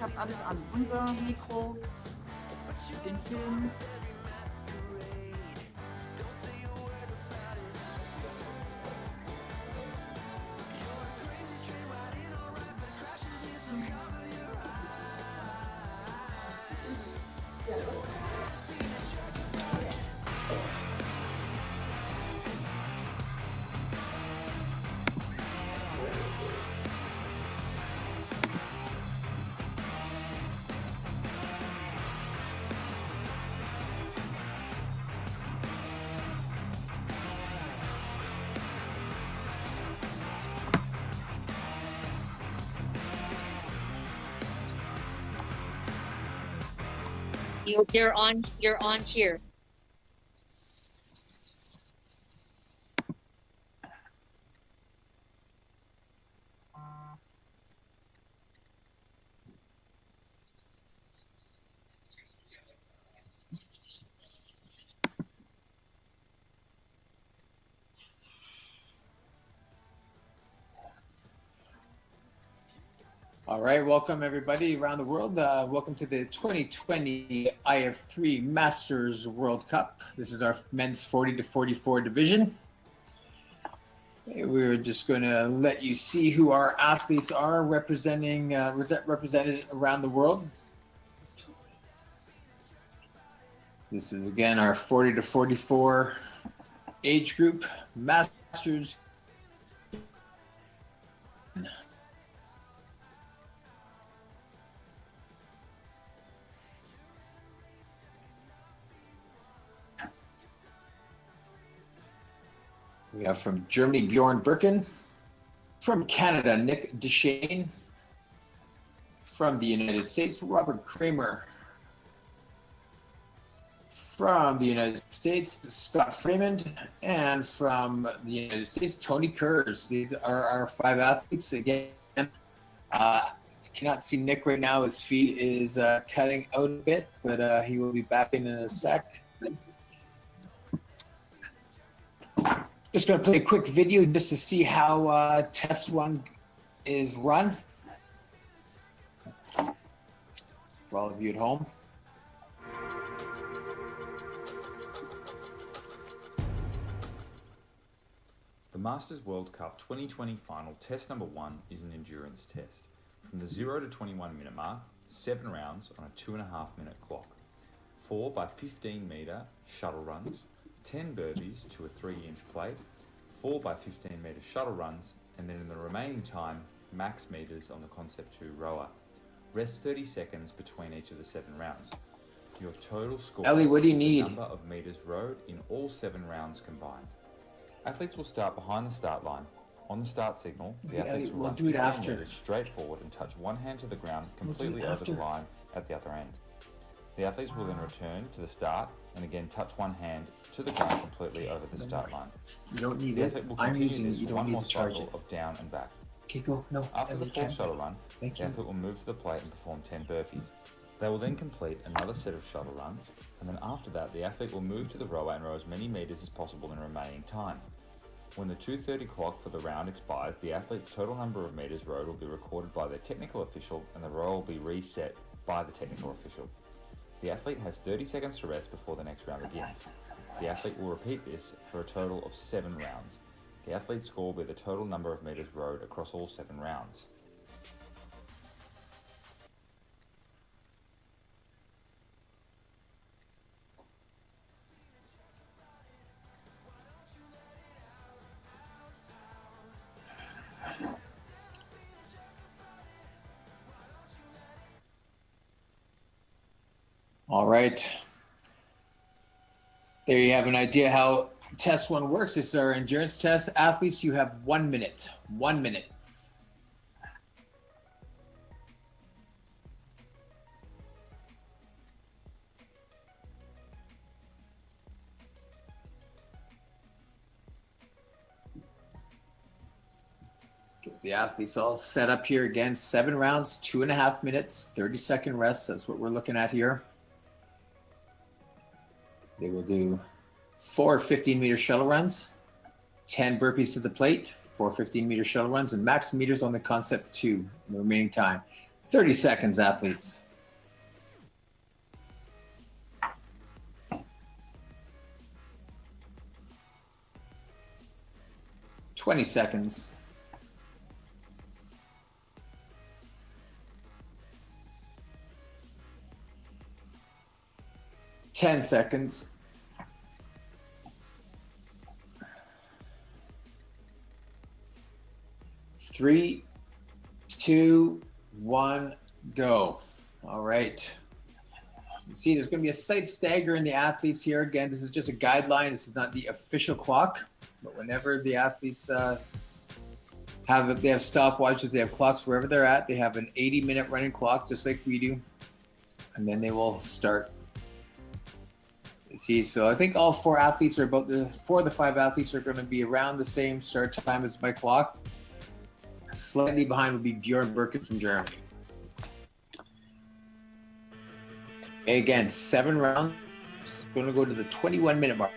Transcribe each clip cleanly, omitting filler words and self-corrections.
habe alles an. Unser Mikro, den Film. You're on here. All right, welcome everybody around the world. Welcome to the 2020 iF3 Masters World Cup. This is our men's 40 to 44 division. We're just going to let you see who our athletes are represented around the world. This is again our 40 to 44 age group Masters. We have from Germany, Bjorn Birken. From Canada, Nick Deshane. From the United States, Robert Kramer. From the United States, Scott Freeman. And from the United States, Tony Kurz. These are our 5 athletes. Again, cannot see Nick right now. His feet is cutting out a bit, but he will be back in a sec. Just going to play a quick video just to see how test 1 is run for all of you at home. The Masters World Cup 2020 final test number 1 is an endurance test. From the 0 to 21 minute mark, 7 rounds on a 2.5 minute clock. 4 by 15 metre shuttle runs, 10 burpees to a 3-inch plate, 4 by 15 metre shuttle runs, and then in the remaining time, max metres on the Concept 2 rower. Rest 30 seconds between each of the 7 rounds. Your total score Ellie, what do you is need? the number of metres rowed in all 7 rounds combined. Athletes will start behind the start line. On the start signal, the athletes will run 15 metres straight forward and touch one hand to the ground completely over the line at the other end. The athletes will then return to the start and again touch one hand to the ground completely over the start line. You don't need The it. athlete will I'm continue using it. this You for don't one need more to charge cycle it. of down and back. Okay, go. No. After the Ellie, 4th shuttle run, Thank the you. athlete will move to the plate and perform 10 burpees. They will then complete another set of shuttle runs, and then after that, the athlete will move to the rower and row as many metres as possible in remaining time. When the 2:30 clock for the round expires, the athlete's total number of metres rowed will be recorded by their technical official, and the rower will be reset by the technical official. The athlete has 30 seconds to rest before the next round begins. The athlete will repeat this for a total of 7 rounds. The athlete's score will be the total number of metres rowed across all 7 rounds. All right. There you have an idea how test 1 works. This is our endurance test. Athletes, you have 1 minute. 1 minute. Get the athletes all set up here again. 7 rounds, 2.5 minutes, 30-second rest. That's what we're looking at here. They will do 4 15-meter shuttle runs, 10 burpees to the plate, 4 15-meter shuttle runs, and max meters on the Concept 2 in the remaining time. 30 seconds, athletes. Twenty seconds. 10 seconds. 3, 2, 1, go. All right. You see, there's going to be a slight stagger in the athletes here. Again, this is just a guideline. This is not the official clock. But whenever the athletes they have stopwatches, they have clocks wherever they're at. They have an 80-minute running clock, just like we do. And then they will start. You see, so I think all four athletes are about the 4 of the 5 athletes are going to be around the same start time as my clock. Slightly behind would be Bjorn Birken from Germany. Again, 7 rounds. It's going to go to the 21-minute mark.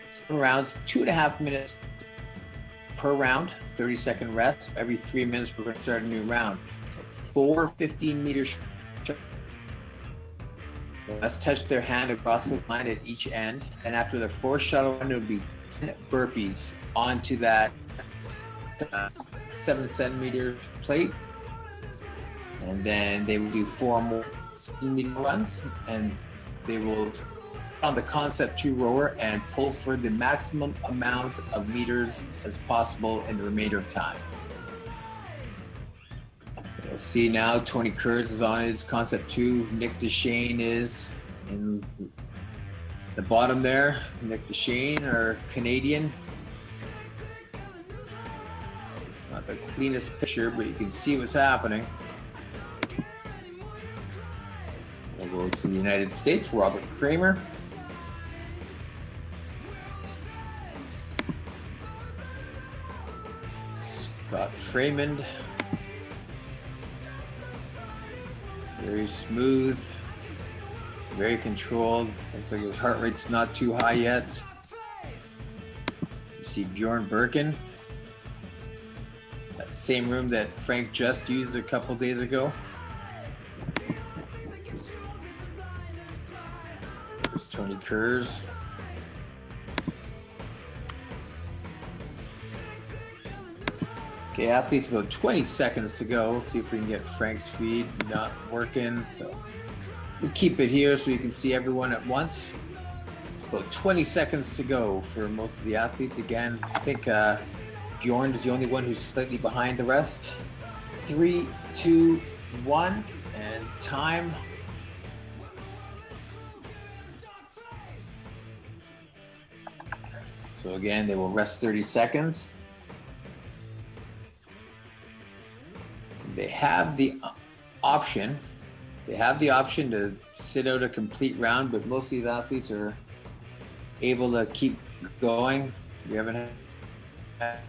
7 rounds, 2.5 minutes per round, 30-second rest. Every 3 minutes, we're going to start a new round. So 4 15-meter shots. Let's touch their hand across the line at each end. And after the 4th shuttle run, it would be 10 burpees onto that 7-centimeter plate. And then they will do 4 more meter runs, and they will on the concept 2 rower and pull for the maximum amount of meters as possible in the remainder of time. You'll see now Tony Kurz is on his concept 2. Nick DeShane is in the bottom there. Nick DeShane, our Canadian. Not the cleanest picture, but you can see what's happening. We'll go to the United States, Robert Kramer. Scott Freeman. Very smooth, very controlled. Looks like his heart rate's not too high yet. You see Bjorn Birken. That same room that Frank just used a couple days ago. There's Tony Kurz. Okay, athletes, about 20 seconds to go. Let's see if we can get Frank's feed not working. So we keep it here so you can see everyone at once. About 20 seconds to go for most of the athletes. Again, I think Bjorn is the only one who's slightly behind the rest. 3, 2, 1, and time. So again, they will rest 30 seconds. They have the option. They have the option to sit out a complete round, but most of these athletes are able to keep going. We haven't had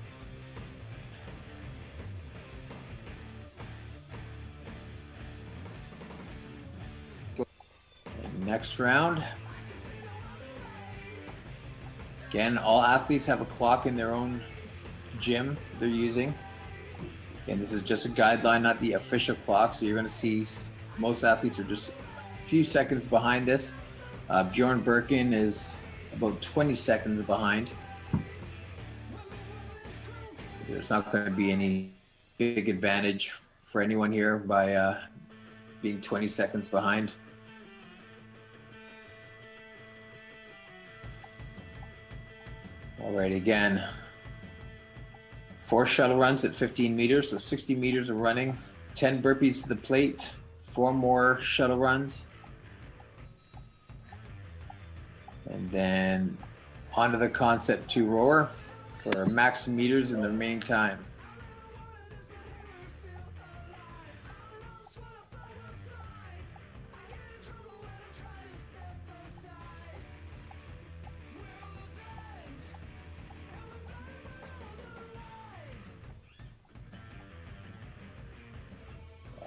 next round. Again, all athletes have a clock in their own gym they're using. And this is just a guideline, not the official clock. So you're going to see most athletes are just a few seconds behind this. Bjorn Birken is about 20 seconds behind. There's not going to be any big advantage for anyone here by being 20 seconds behind. All right, again. 4 shuttle runs at 15 meters, so 60 meters of running, 10 burpees to the plate, 4 more shuttle runs. And then onto the concept 2 rower for max meters in the remaining time.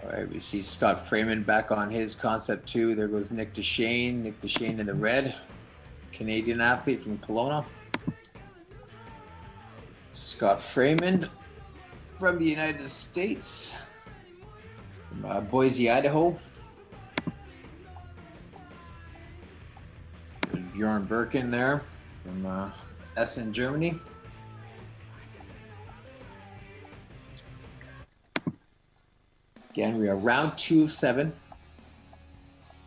All right, we see Scott Freeman back on his concept 2. There goes Nick DeShane. Nick DeShane in the red. Canadian athlete from Kelowna. Scott Freeman from the United States. from Boise, Idaho. Bjorn Birkin there from Essen, Germany. Again, we are round 2 of 7.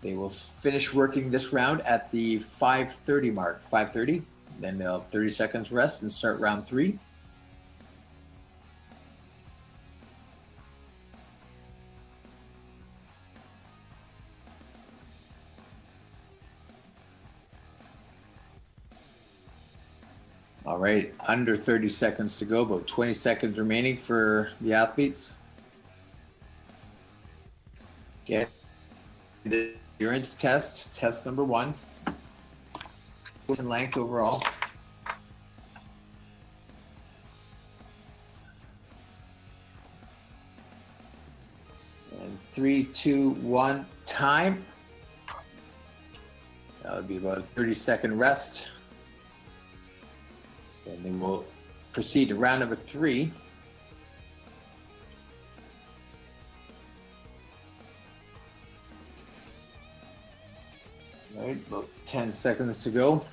They will finish working this round at the 5:30 mark, 5:30. Then they'll have 30 seconds rest and start round 3. All right, under 30 seconds to go, about 20 seconds remaining for the athletes. Get the endurance test number 1. And length overall. And 3, 2, 1, time. That would be about a 30-second rest. And then we'll proceed to round number 3. All right, about 10 seconds to go.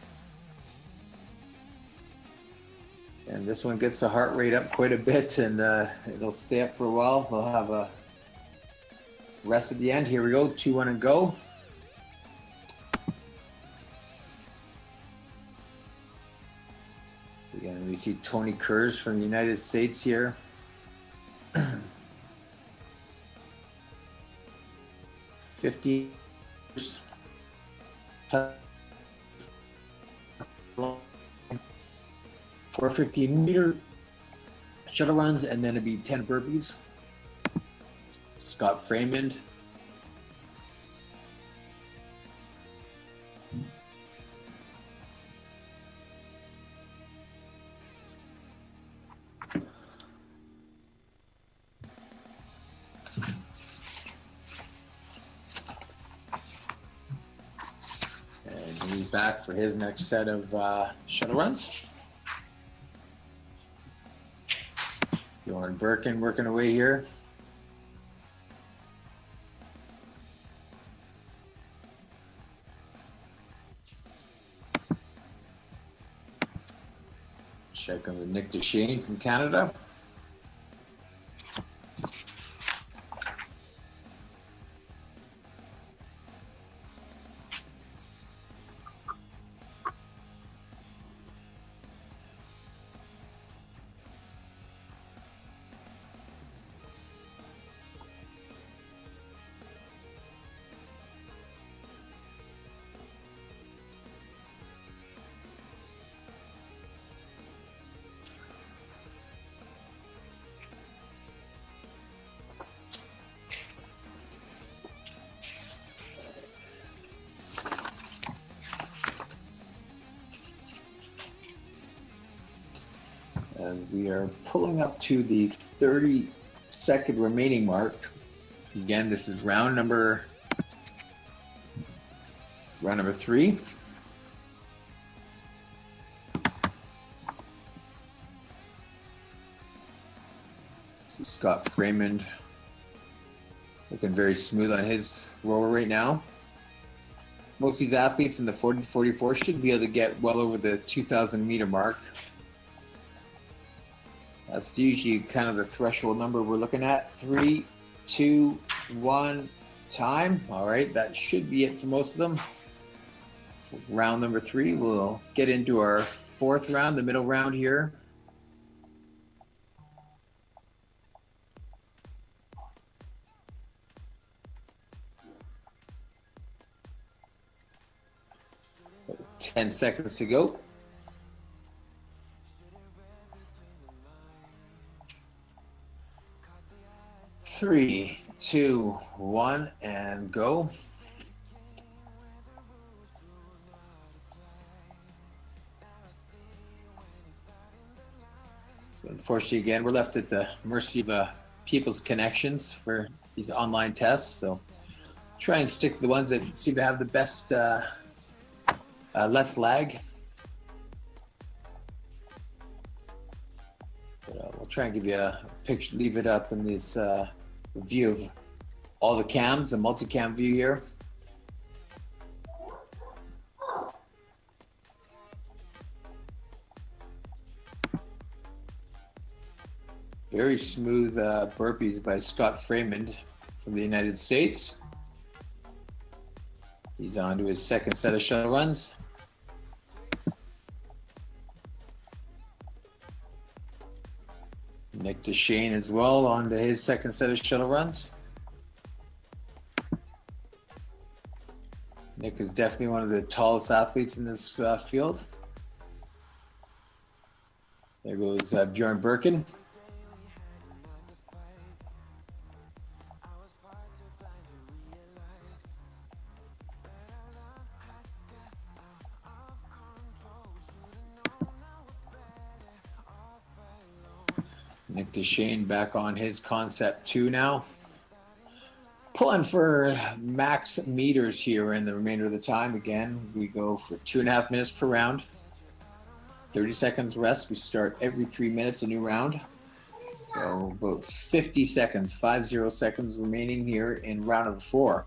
And this one gets the heart rate up quite a bit, and it'll stay up for a while. We'll have a rest at the end. Here we go, 2, 1, and go. Again, we see Tony Kurz from the United States here. 50 4 15-meter shuttle runs, and then it'd be 10 burpees. Scott Freymond. And he's back for his next set of shuttle runs. Bjorn Birkin working away here. Check in with Nick DeShane from Canada. And we are pulling up to the 30-second remaining mark. Again, this is round number 3. This is Scott Freymond looking very smooth on his rower right now. Most of these athletes in the 40-44 should be able to get well over the 2,000 meter mark. That's usually kind of the threshold number we're looking at. 3, 2, 1, time. All right, that should be it for most of them. Round number 3, we'll get into our 4th round, the middle round here. So 10 seconds to go. 3, 2, 1, and go. So unfortunately, again, we're left at the mercy of people's connections for these online tests. So try and stick to the ones that seem to have the best, less lag. But, we'll try and give you a picture, leave it up in this view of all the cams, the multicam view here. Very smooth burpees by Scott Freeman from the United States. He's on to his second set of shuttle runs. Nick DeShane as well on to his second set of shuttle runs. Nick is definitely one of the tallest athletes in this field. There goes Bjorn Birken. Nick DeShane back on his concept 2 now. Pulling for max meters here in the remainder of the time. Again, we go for 2.5 minutes per round. 30 seconds rest. We start every 3 minutes a new round. So about 50 seconds, 50 seconds remaining here in round number 4.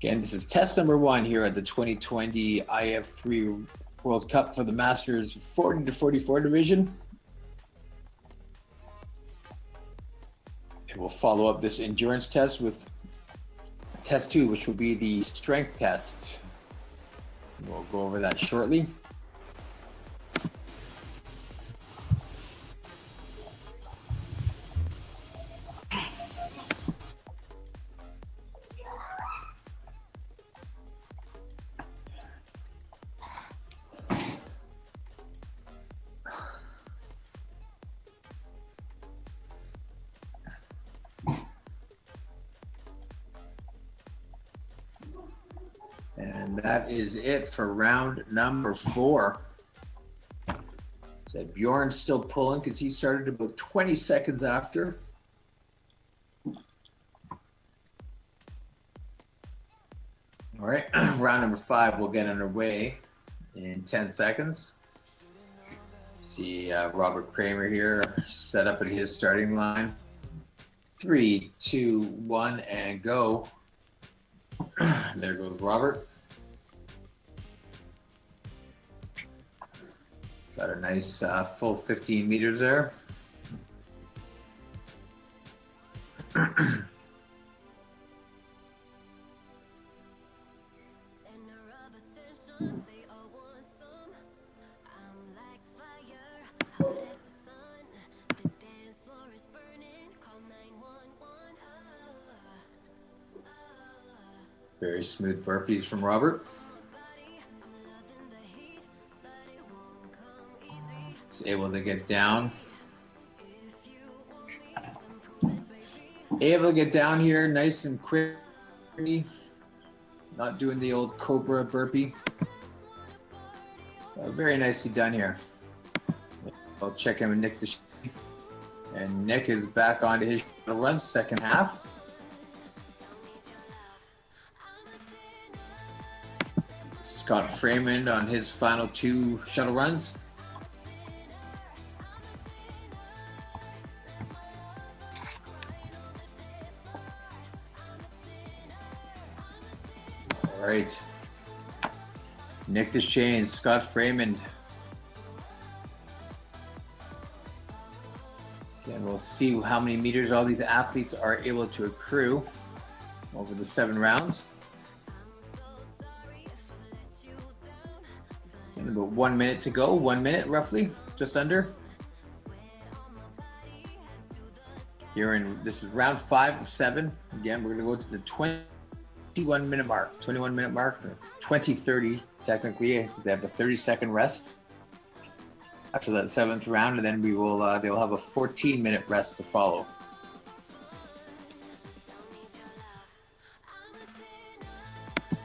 Again, this is test number 1 here at the 2020 iF3 World Cup for the Masters 40 to 44 division. And we'll follow up this endurance test with test 2, which will be the strength test. We'll go over that shortly. And that is it for round number 4. So Bjorn's still pulling because he started about 20 seconds after. All right, round number 5 will get underway in 10 seconds. See Robert Kramer here set up at his starting line. 3, 2, 1, and go. There goes Robert. Got a nice full 15 meters there. Very smooth burpees from Robert. He's able to get down. Able to get down here nice and quickly. Not doing the old Cobra burpee. Very nicely done here. I'll check in with Nick DeShane. And Nick is back onto his run, second half. Scott Freeman on his final 2 shuttle runs. All right. Nick DeShane, Scott Freeman. Again, we'll see how many meters all these athletes are able to accrue over the 7 rounds. And about 1 minute to go, 1 minute roughly, just under. This is round 5 of 7. Again, we're gonna go to the 21 minute mark, 20:30 technically. They have a 30-second rest after that 7th round, and then they will have a 14-minute rest to follow.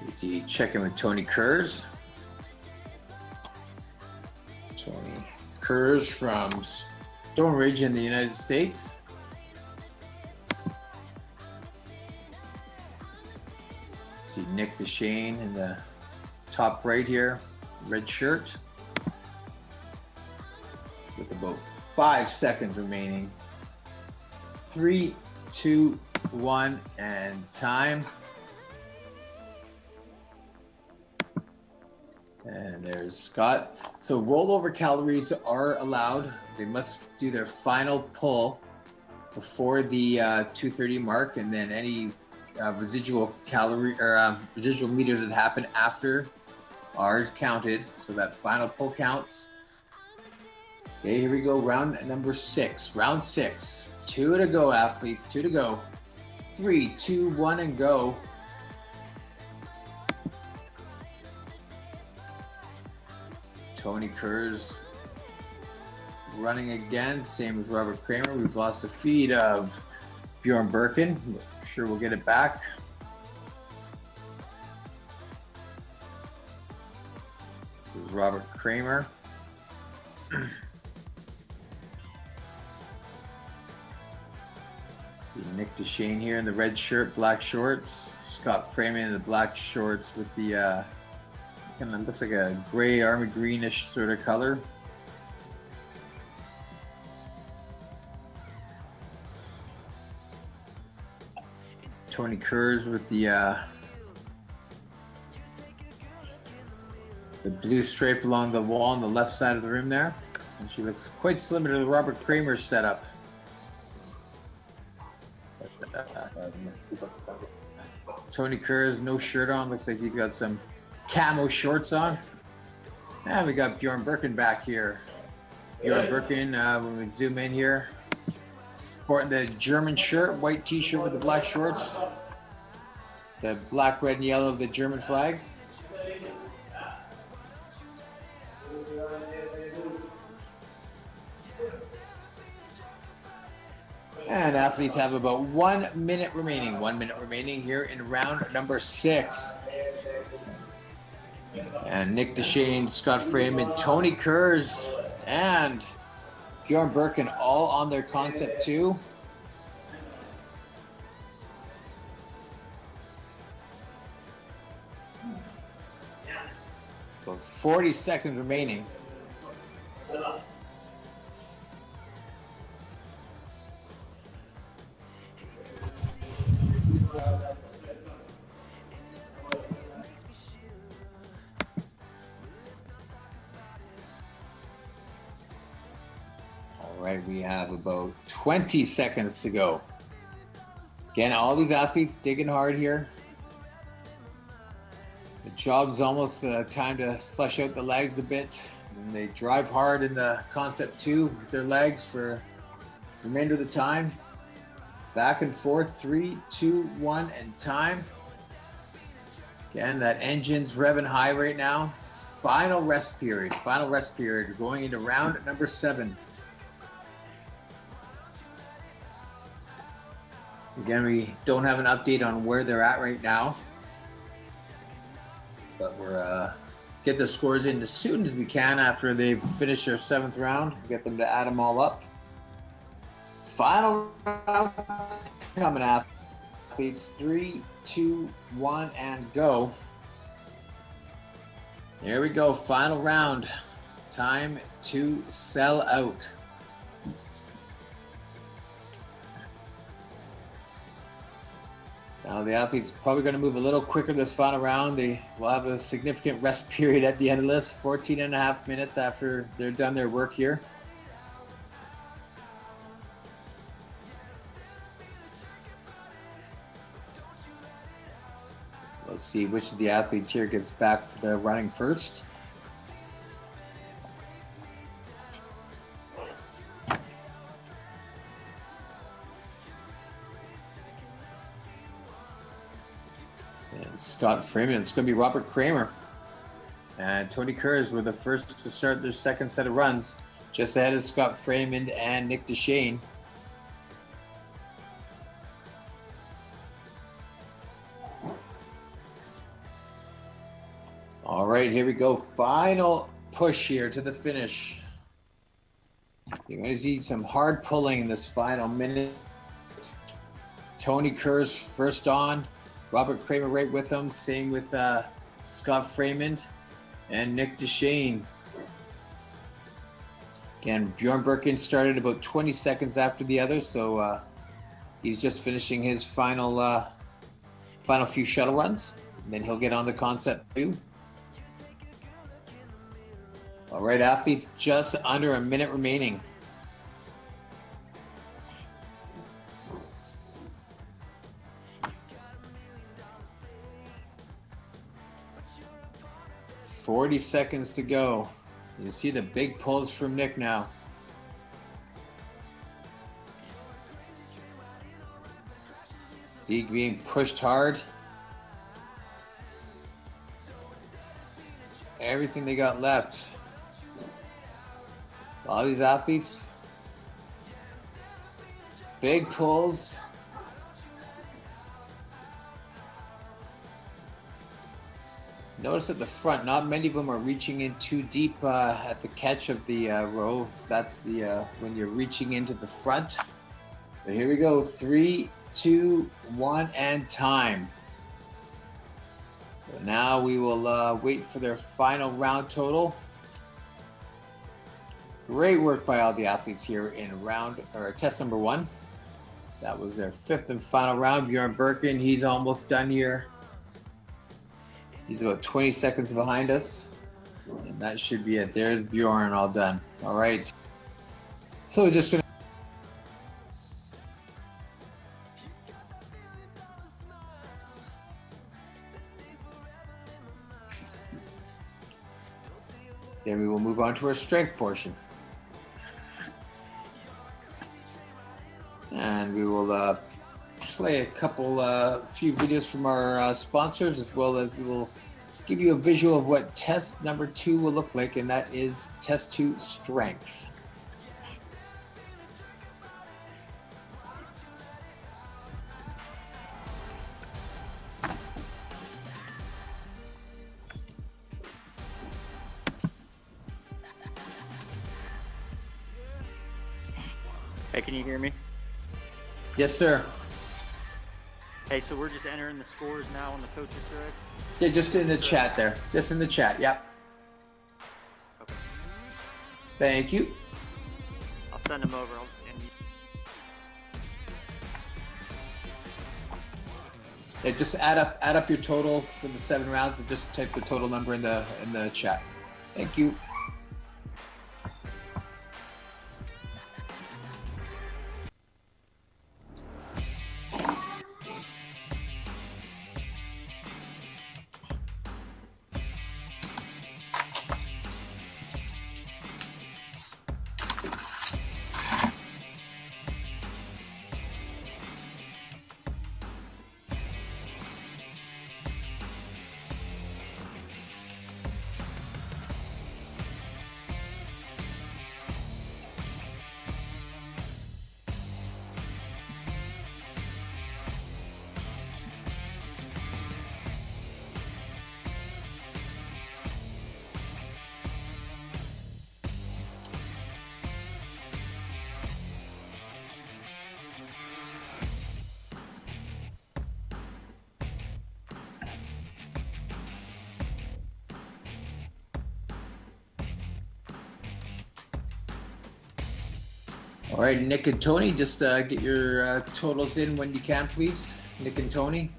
You see, checking with Tony Kurz. Tony Kurz from Stone Ridge in the United States. See Nick DeShane in the top right here, red shirt, with about 5 seconds remaining. 3, 2, 1, and time. And there's Scott. So rollover calories are allowed. They must do their final pull before the 2:30 mark, and then any residual calorie or residual meters that happen after are counted. So that final pull counts. Okay, here we go. Round number 6. Round 6. 2 to go, athletes. 2 to go. 3, 2, 1, and go. Tony Kerr's running again, same as Robert Kramer. We've lost the feed of Bjorn Birken. I'm sure we'll get it back. This is Robert Kramer. Nick DeShane here in the red shirt, black shorts. Scott Freeman in the black shorts with the kind of looks like a gray, army greenish sort of color. Tony Kerr's with the blue stripe along the wall on the left side of the rim there. And she looks quite similar to the Robert Kramer setup. Tony Kerr's no shirt on. Looks like he's got some camo shorts on. And we got Bjorn Birken back here. Bjorn Birken, when we zoom in here, sporting the German shirt, white t-shirt with the black shorts. The black, red, and yellow of the German flag. And athletes have about 1 minute remaining. 1 minute remaining here in round number 6. And Nick DeShane, Scott Freeman, Tony Kerr's, and Bjorn Birken all on their concept 2. So 40 seconds remaining. All right, we have about 20 seconds to go. Again, all these athletes digging hard here. The jog's almost time to flesh out the legs a bit. And they drive hard in the concept 2 with their legs for the remainder of the time. Back and forth, 3, 2, 1, and time. Again, that engine's revving high right now. Final rest period. Final rest period. We're going into round number 7. Again, we don't have an update on where they're at right now, but we're get their scores in as soon as we can after they've finished their 7th round. Get them to add them all up. Final round coming, athletes. 3, 2, 1, and go. There we go. Final round. Time to sell out. Now the athletes probably going to move a little quicker this final round. They will have a significant rest period at the end of this, 14 and a half minutes after they're done their work here. Let's see which of the athletes here gets back to the running first. And Scott Freeman. It's going to be Robert Kramer. And Tony Kerr's were the first to start their 2nd set of runs, just ahead of Scott Freeman and Nick DeShane. All right, here we go. Final push here to the finish. You're going to see some hard pulling in this final minute. Tony Kerr's first on. Robert Kramer right with him. Same with Scott Freeman and Nick DeShane. Again, Bjorn Birken started about 20 seconds after the others, so He's just finishing his final few shuttle runs, and then he'll get on the concept 2. All right, athletes, just under a minute remaining. "40 seconds to go." You see the big pulls from Nick now. Deke being pushed hard. Everything they got left. A lot of these athletes, big pulls. Notice at the front, not many of them are reaching in too deep at the catch of the row. That's the when you're reaching into the front. But here we go, 3, 2, 1, and time. So now we will wait for their final round total. Great work by all the athletes here in test number 1. That was their 5th and final round. Bjorn Birkin, he's almost done here. He's about 20 seconds behind us. And that should be it. There's Bjorn all done. All right. So we're just going to then we will move on to our strength portion. And we will play a few videos from our sponsors, as well as we will give you a visual of what test number 2 will look like, and that is test 2 strength. Hey, can you hear me? Yes, sir. Hey, so we're just entering the scores now on the coaches direct? Yeah, just in the chat there. Just in the chat, yeah. Okay. Thank you. I'll send them over. Yeah, just add up your total for the 7 rounds and just type the total number in the chat. Thank you. All right, Nick and Tony, just get your totals in when you can, please. Nick and Tony.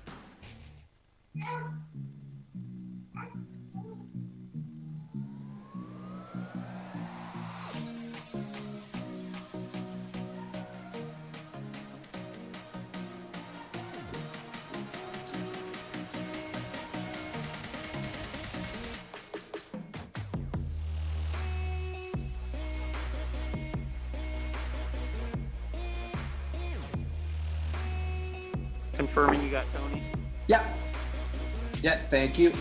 Confirming you got Tony? Yeah. Yeah, thank you.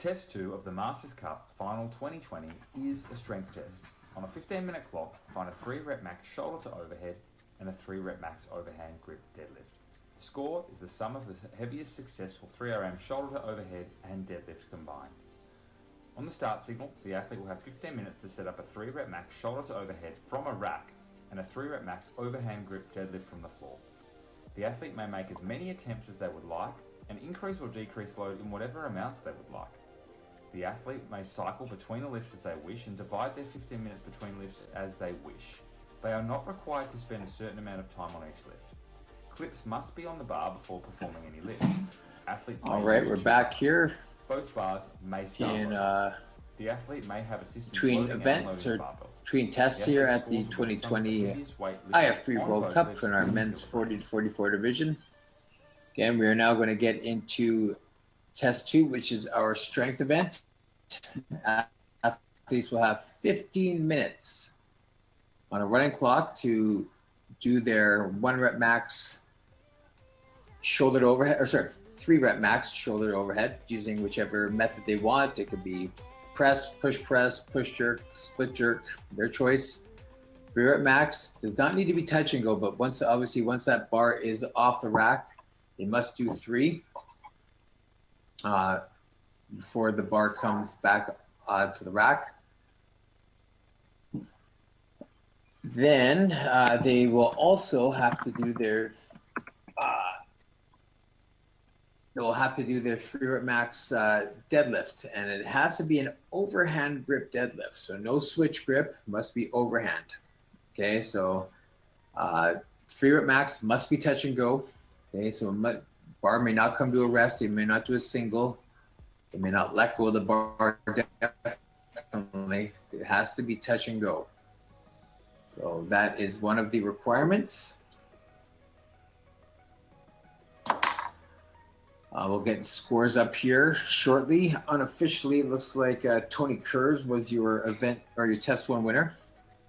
Test 2 of the Masters Cup Final 2020 is a strength test. On a 15-minute clock, find a 3-rep max shoulder to overhead and a 3-rep max overhand grip deadlift. The score is the sum of the heaviest successful 3RM shoulder to overhead and deadlift combined. On the start signal, the athlete will have 15 minutes to set up a 3-rep max shoulder to overhead from a rack and a 3-rep max overhand grip deadlift from the floor. The athlete may make as many attempts as they would like and increase or decrease load in whatever amounts they would like. The athlete may cycle between the lifts as they wish and divide their 15 minutes between lifts as they wish. They are not required to spend a certain amount of time on each lift. Clips must be on the bar before performing any lifts. Athletes may All right, use we're two back bars. here Both bars may start in the athlete may have assistance between loading and events unloading or the barbell. between tests The here athlete at the scores will be some of the 2020 heaviest weight lifted iF3 on World both Cup lifts in our in the men's field. 40 to 44 division. Again, we are now going to get into test 2, which is our strength event. Athletes will have 15 minutes on a running clock to do their 1-rep max shoulder to overhead, or sorry, 3-rep max shoulder to overhead using whichever method they want. It could be press, push jerk, split jerk, their choice. 3-rep max does not need to be touch and go, but once that bar is off the rack, they must do 3 before the bar comes back to the rack. Then they will also have to do their 3-rep max deadlift, and it has to be an overhand grip deadlift. So no switch grip, must be overhand. Okay, so 3-rep max must be touch and go. Okay, so bar may not come to a rest. They may not do a single. They may not let go of the bar. Definitely, it has to be touch and go. So that is one of the requirements. We'll get scores up here shortly. Unofficially, it looks like Tony Kurz was your event or your test 1 winner.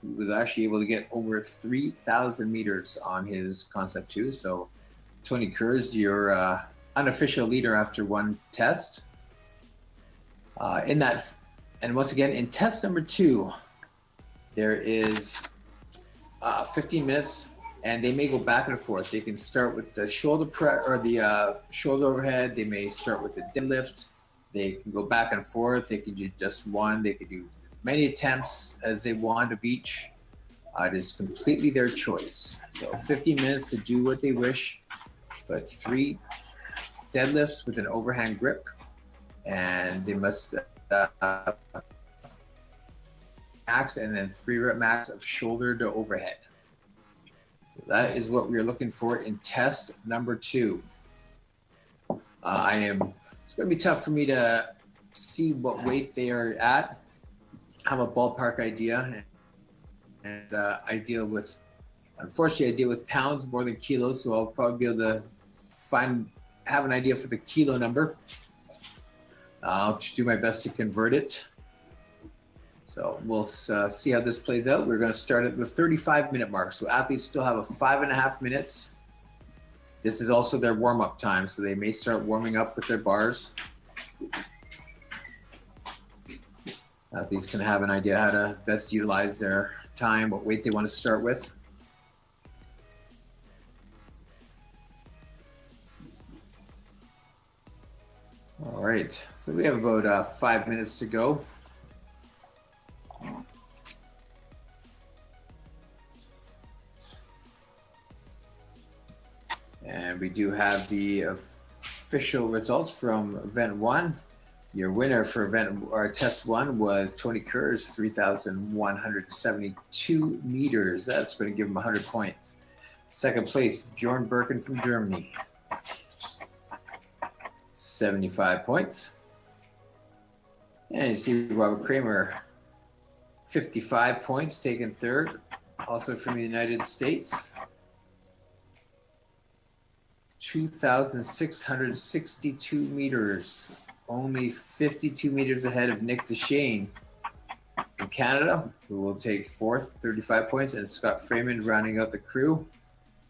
He was actually able to get over 3,000 meters on his concept 2. So Tony Kurz, your unofficial leader after 1 test. In that, and once again, in test number 2, there is 15 minutes, and they may go back and forth. They can start with the shoulder press or the shoulder overhead. They may start with the deadlift. They can go back and forth. They can do just 1. They can do as many attempts as they want of each. It is completely their choice. So 15 minutes to do what they wish, but 3 deadlifts with an overhand grip, and they must max, and then 3-rep max of shoulder to overhead. So that is what we're looking for in test number 2. It's going to be tough for me to see what weight they are at. I have a ballpark idea, and unfortunately, I deal with pounds more than kilos, so I'll probably be able to have an idea for the kilo number. I'll do my best to convert it. So we'll see how this plays out. We're going to start at the 35-minute mark. So athletes still have a 5.5 minutes. This is also their warm-up time, so they may start warming up with their bars. Athletes can have an idea how to best utilize their time, what weight they want to start with. All right, so we have about 5 minutes to go. And we do have the official results from event 1. Your winner for test 1 was Tony Kurz, 3,172 meters. That's going to give him 100 points. Second place, Bjorn Birken from Germany, 75 points. And you see Robert Kramer, 55 points, taken third, also from the United States. 2,662 meters, only 52 meters ahead of Nick Deshane from Canada, who will take 4th, 35 points, and Scott Freeman rounding out the crew,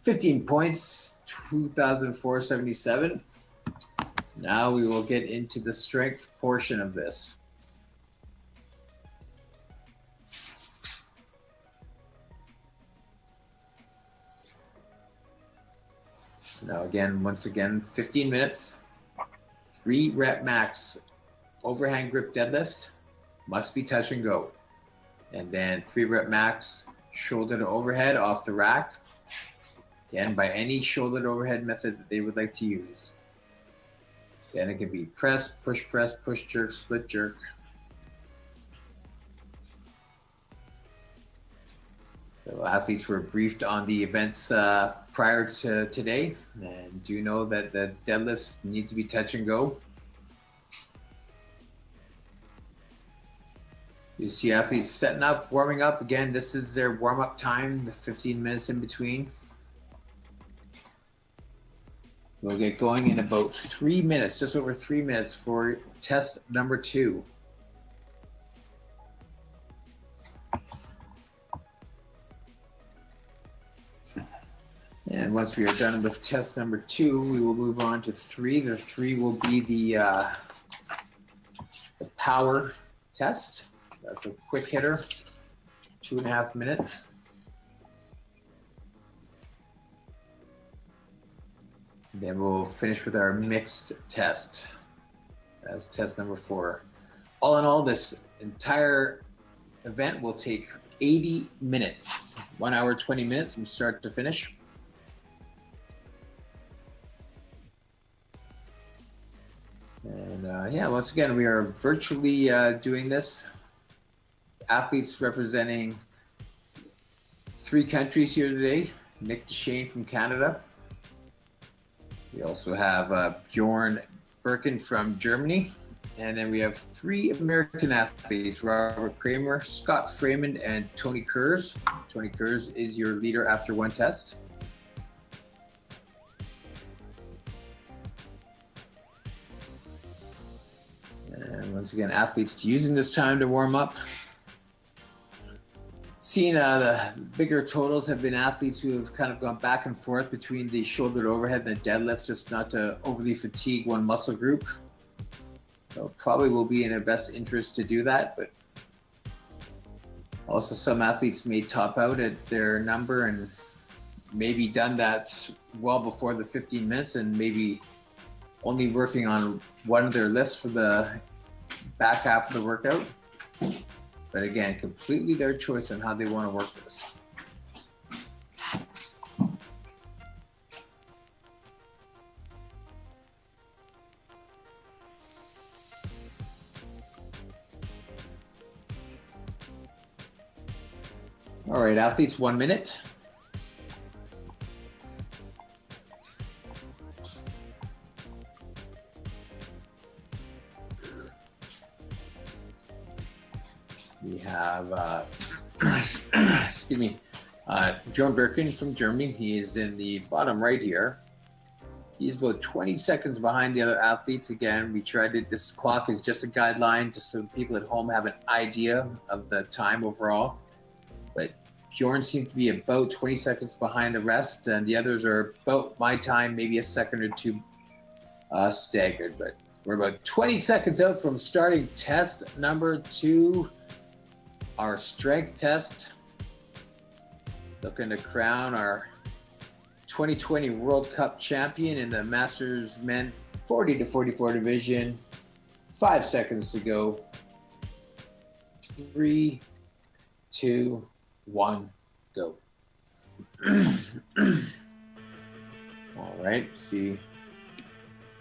15 points, 2,477. Now we will get into the strength portion of this. Now again, once again, 15 minutes, 3 rep max overhand grip deadlift, must be touch and go. And then 3 rep max shoulder to overhead off the rack. Again, by any shoulder to overhead method that they would like to use. Again, it can be press, push, jerk, split jerk. So athletes were briefed on the events prior to today, and do know that the deadlifts need to be touch and go. You see athletes setting up, warming up. Again, this is their warm-up time, the 15 minutes in between. We'll get going in about 3 minutes, just over 3 minutes for test number 2. And once we are done with test number 2, we will move on to 3. The 3 will be the power test. That's a quick hitter, 2.5 minutes. Then we'll finish with our mixed test. That's test number 4. All in all, this entire event will take 80 minutes, 1 hour, 20 minutes from start to finish. And yeah, once again, we are virtually doing this. Athletes representing 3 countries here today. Nick DeShane from Canada. We also have Bjorn Birken from Germany. And then we have 3 American athletes, Robert Kramer, Scott Freeman, and Tony Kurz. Tony Kurz is your leader after 1 test. And once again, athletes using this time to warm up. Seeing the bigger totals have been athletes who have kind of gone back and forth between the shoulder to overhead and the deadlift, just not to overly fatigue one muscle group. So probably will be in their best interest to do that, but also some athletes may top out at their number and maybe done that well before the 15 minutes and maybe only working on one of their lifts for the back half of the workout. But again, completely their choice on how they want to work this. All right, athletes, 1 minute. We have, excuse me, Bjorn Birken from Germany. He is in the bottom right here. He's about 20 seconds behind the other athletes. Again, we tried it. This clock is just a guideline, just so people at home have an idea of the time overall. But Bjorn seems to be about 20 seconds behind the rest, and the others are about my time, maybe a second or 2 staggered. But we're about 20 seconds out from starting test number 2. Our strength test, looking to crown our 2020 World Cup champion in the Masters Men 40 to 44 division. 5 seconds to go. 3, 2, 1, go. All right, see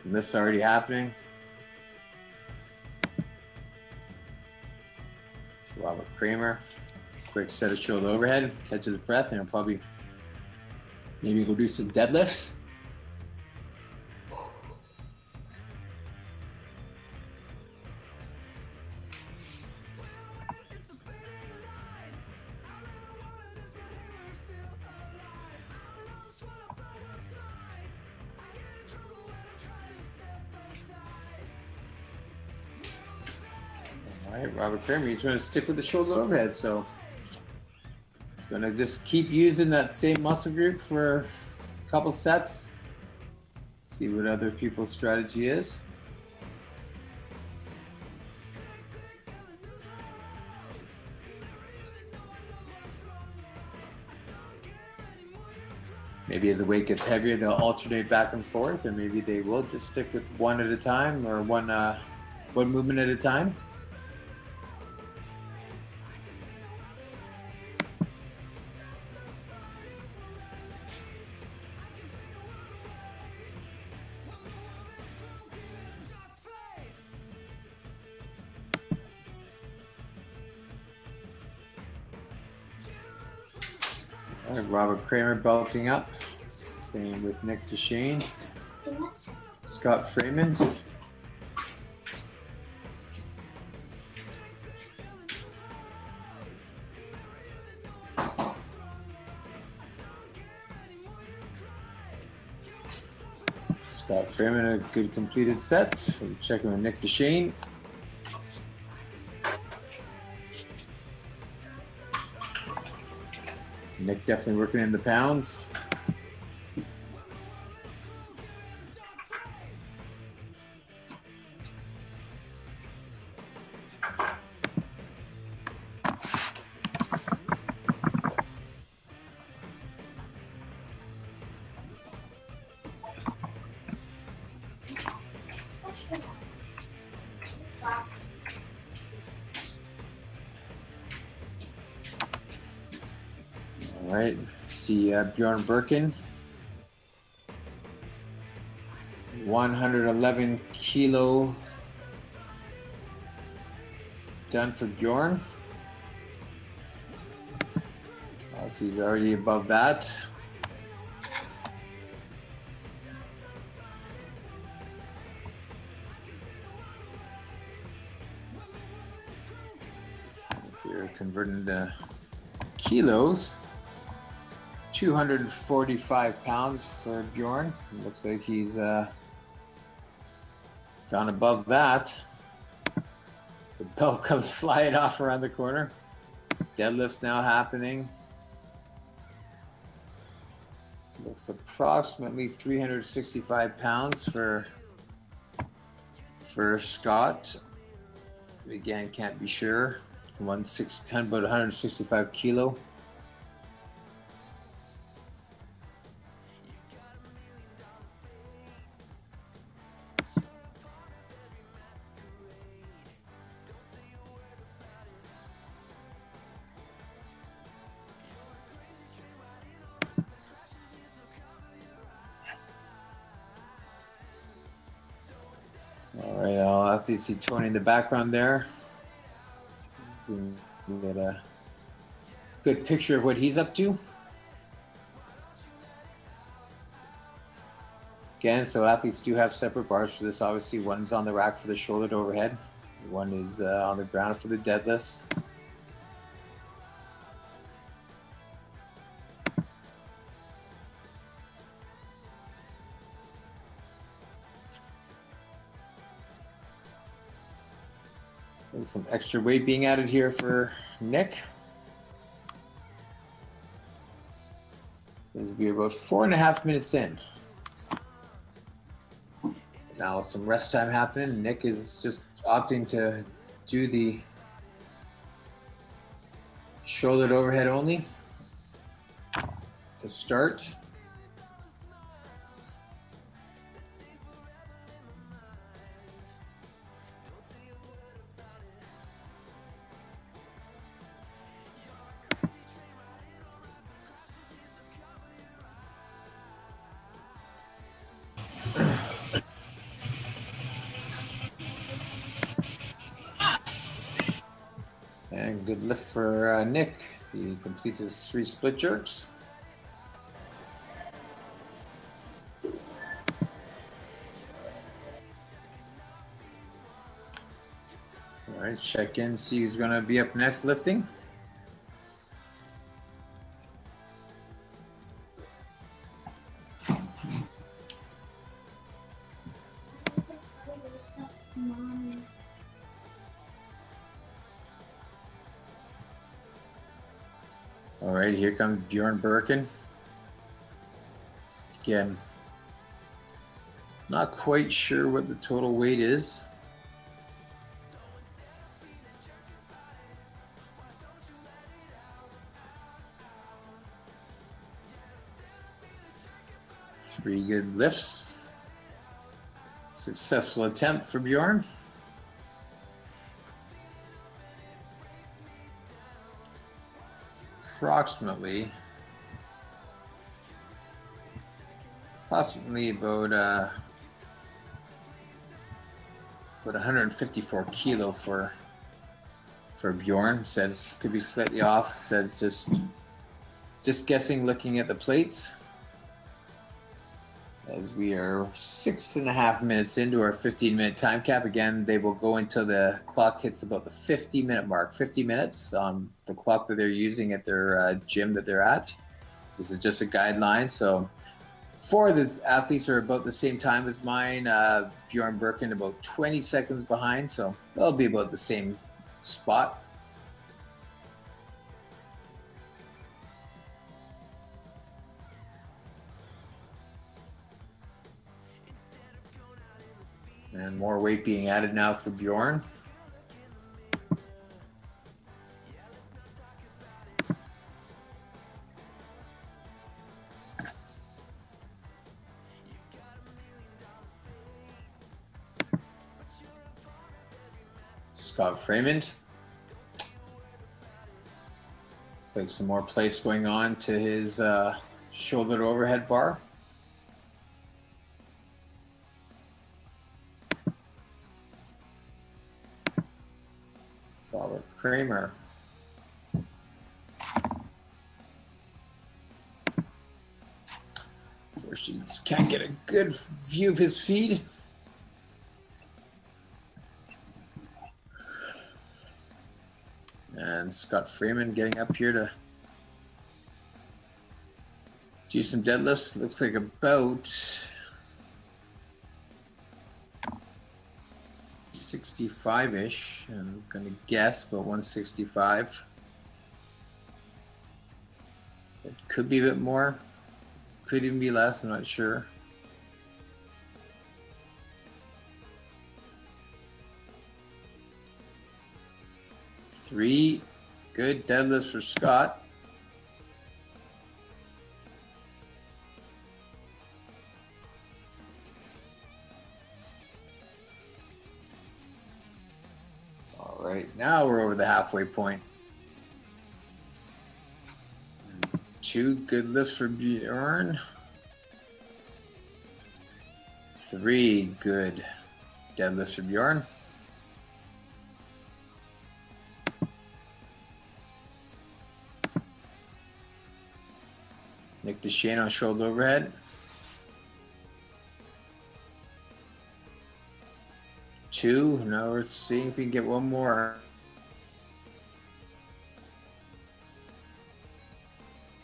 this already happening. Robert Kramer, quick set of shoulder overhead, catches his breath, and he'll probably maybe go do some deadlifts. All right, Robert Kramer, he's going to stick with the shoulder overhead, so it's going to just keep using that same muscle group for a couple sets. See what other people's strategy is. Maybe as the weight gets heavier, they'll alternate back and forth, or maybe they will just stick with one at a time or one movement at a time. All right, Robert Kramer belting up. Same with Nick DeShane. Scott Freeman. Scott Freeman, a good completed set. We'll check in with Nick DeShane. Nick definitely working in the pounds. All right, see Bjorn Birkin. 111 kilo done for Bjorn. So he's already above that. If you're converting to kilos, 245 pounds for Bjorn. Looks like he's gone above that. The belt comes flying off around the corner. Deadlift's now happening. Looks approximately 365 pounds for Scott. Again, can't be sure. 110, about 165 kilo. All right, I'll have to see Tony in the background there. We get a good picture of what he's up to. Again, so athletes do have separate bars for this. Obviously, one's on the rack for the shoulder to overhead. One is on the ground for the deadlifts. There's some extra weight being added here for Nick. This will be about 4.5 minutes in. Now some rest time happening. Nick is just opting to do the shoulder to overhead only to start. And good lift for Nick. He completes his 3 split jerks. All right, check in, see who's going to be up next lifting. All right, here comes Bjorn Birkin. Again, not quite sure what the total weight is. 3 good lifts. Successful attempt for Bjorn. Approximately about 154 kilo for Bjorn. Said it could be slightly off. Said just guessing looking at the plates. As we are 6.5 minutes into our 15-minute time cap. Again, they will go until the clock hits about the 50-minute mark. 50 minutes on the clock that they're using at their gym that they're at. This is just a guideline. So 4 of the athletes are about the same time as mine. Bjorn Birken about 20 seconds behind. So they'll be about the same spot. And more weight being added now for Bjorn. Scott Freeman. Looks like some more plates going on to his shoulder to overhead bar. Robert Kramer. First, you just can't get a good view of his feet. And Scott Freeman getting up here to do some deadlifts. Looks like about 65-ish. I'm going to guess about 165. It could be a bit more. Could even be less. I'm not sure. Three good deadlifts for Scott. All right, now we're over the halfway point. 2 good lifts for Bjorn. 3 good deadlifts for Bjorn. Nick DeShane on shoulder overhead. 2. Now we're seeing if we can get one more.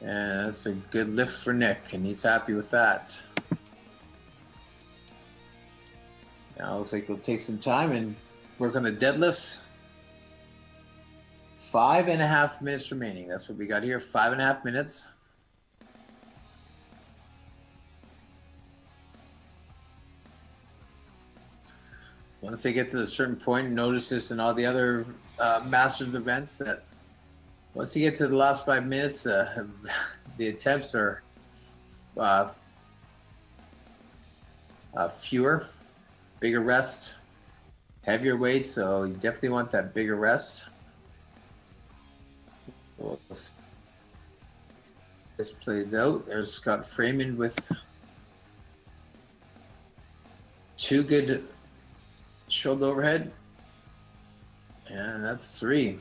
And that's a good lift for Nick, and he's happy with that. Now it looks like he'll take some time and work on the deadlifts. 5.5 minutes remaining. That's what we got here, 5.5 minutes. Once they get to a certain point, notice this in all the other Masters events that once you get to the last 5 minutes, the attempts are fewer, bigger rest, heavier weight, so you definitely want that bigger rest. So this plays out. There's Scott Freeman with 2 good shoulder overhead, and that's 3.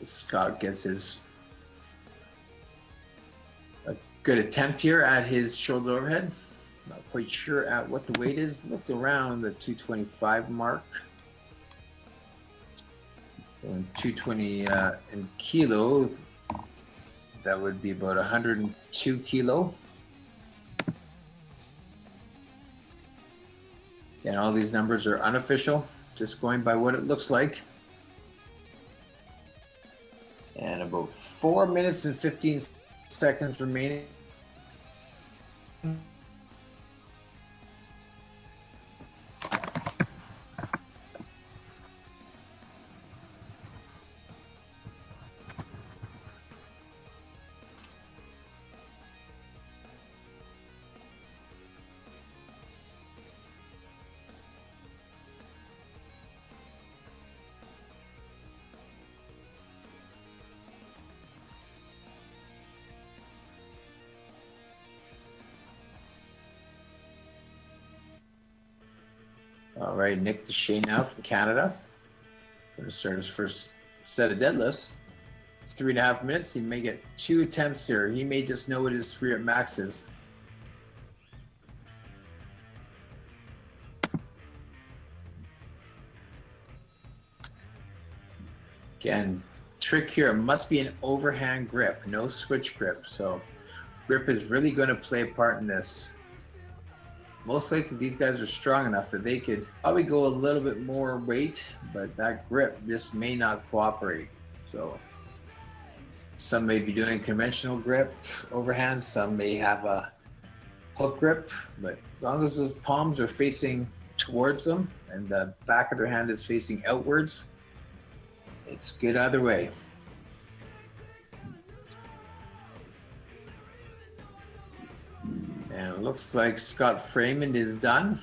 Scott gets a good attempt here at his shoulder overhead. Not quite sure at what the weight is. Looked around the 225 mark. So in 220 in kilo, that would be about 102 kilo. And all these numbers are unofficial, just going by what it looks like. And about 4 minutes and 15 seconds remaining. All right, Nick Deshay now from Canada. Going to start his first set of deadlifts. 3.5 minutes. He may get 2 attempts here. He may just know what his 3 rep max is. Again, trick here, it must be an overhand grip, no switch grip. So grip is really going to play a part in this. Most likely these guys are strong enough that they could probably go a little bit more weight, but that grip just may not cooperate. So some may be doing conventional grip overhand, some may have a hook grip, but as long as those palms are facing towards them and the back of their hand is facing outwards, it's good either way. And it looks like Scott Freeman is done.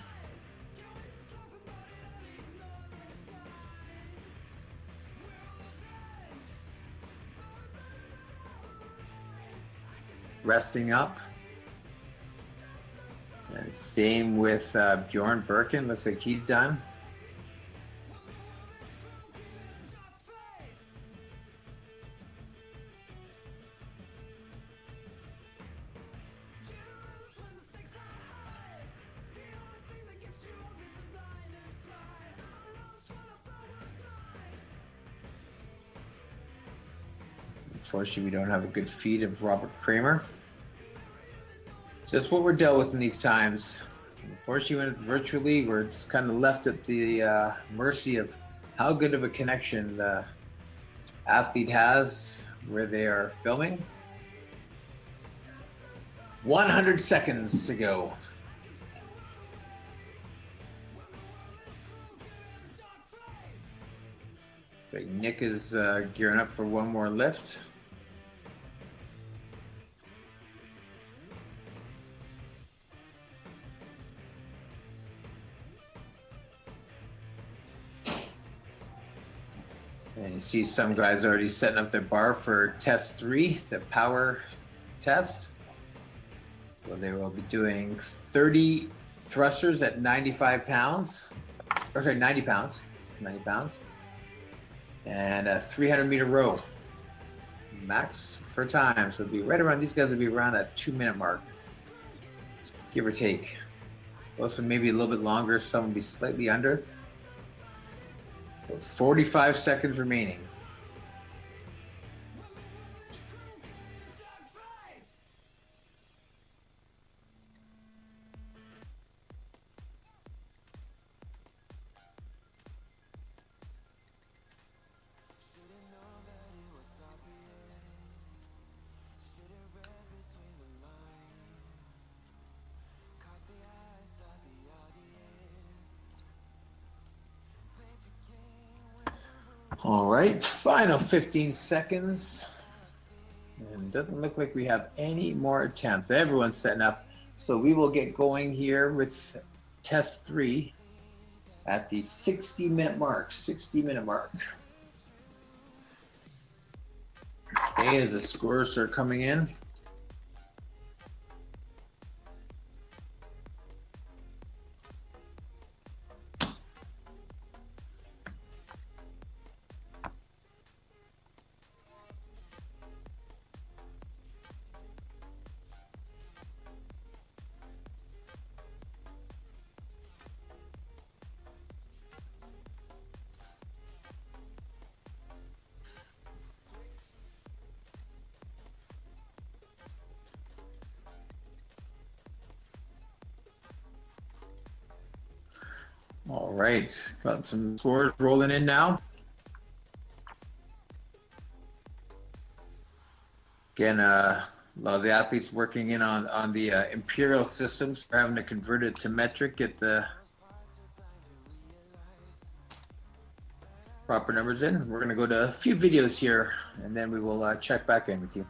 Resting up. And same with Bjorn Birken. Looks like he's done. Unfortunately, we don't have a good feed of Robert Kramer. Just what we're dealt with in these times. Unfortunately, when it's virtually, we're just kind of left at the mercy of how good of a connection the athlete has where they are filming. 100 seconds to go. Nick is gearing up for one more lift. And you see some guys already setting up their bar for test 3, the power test. So they will be doing 30 thrusters at 95 pounds, or sorry, 90 pounds, 90 pounds. And a 300-meter row, max for time. So it'll be right around, these guys will be around that 2-minute mark, give or take. Also maybe a little bit longer, some will be slightly under. 45 seconds remaining. All right, final 15 seconds. And it doesn't look like we have any more attempts. Everyone's setting up. So we will get going here with test 3 at the 60-minute mark. 60-minute mark. Okay, as the scores are coming in. All right, got some scores rolling in now. Again, a lot of the athletes working in on the imperial systems. We're having to convert it to metric, get the proper numbers in. We're going to go to a few videos here, and then we will check back in with you.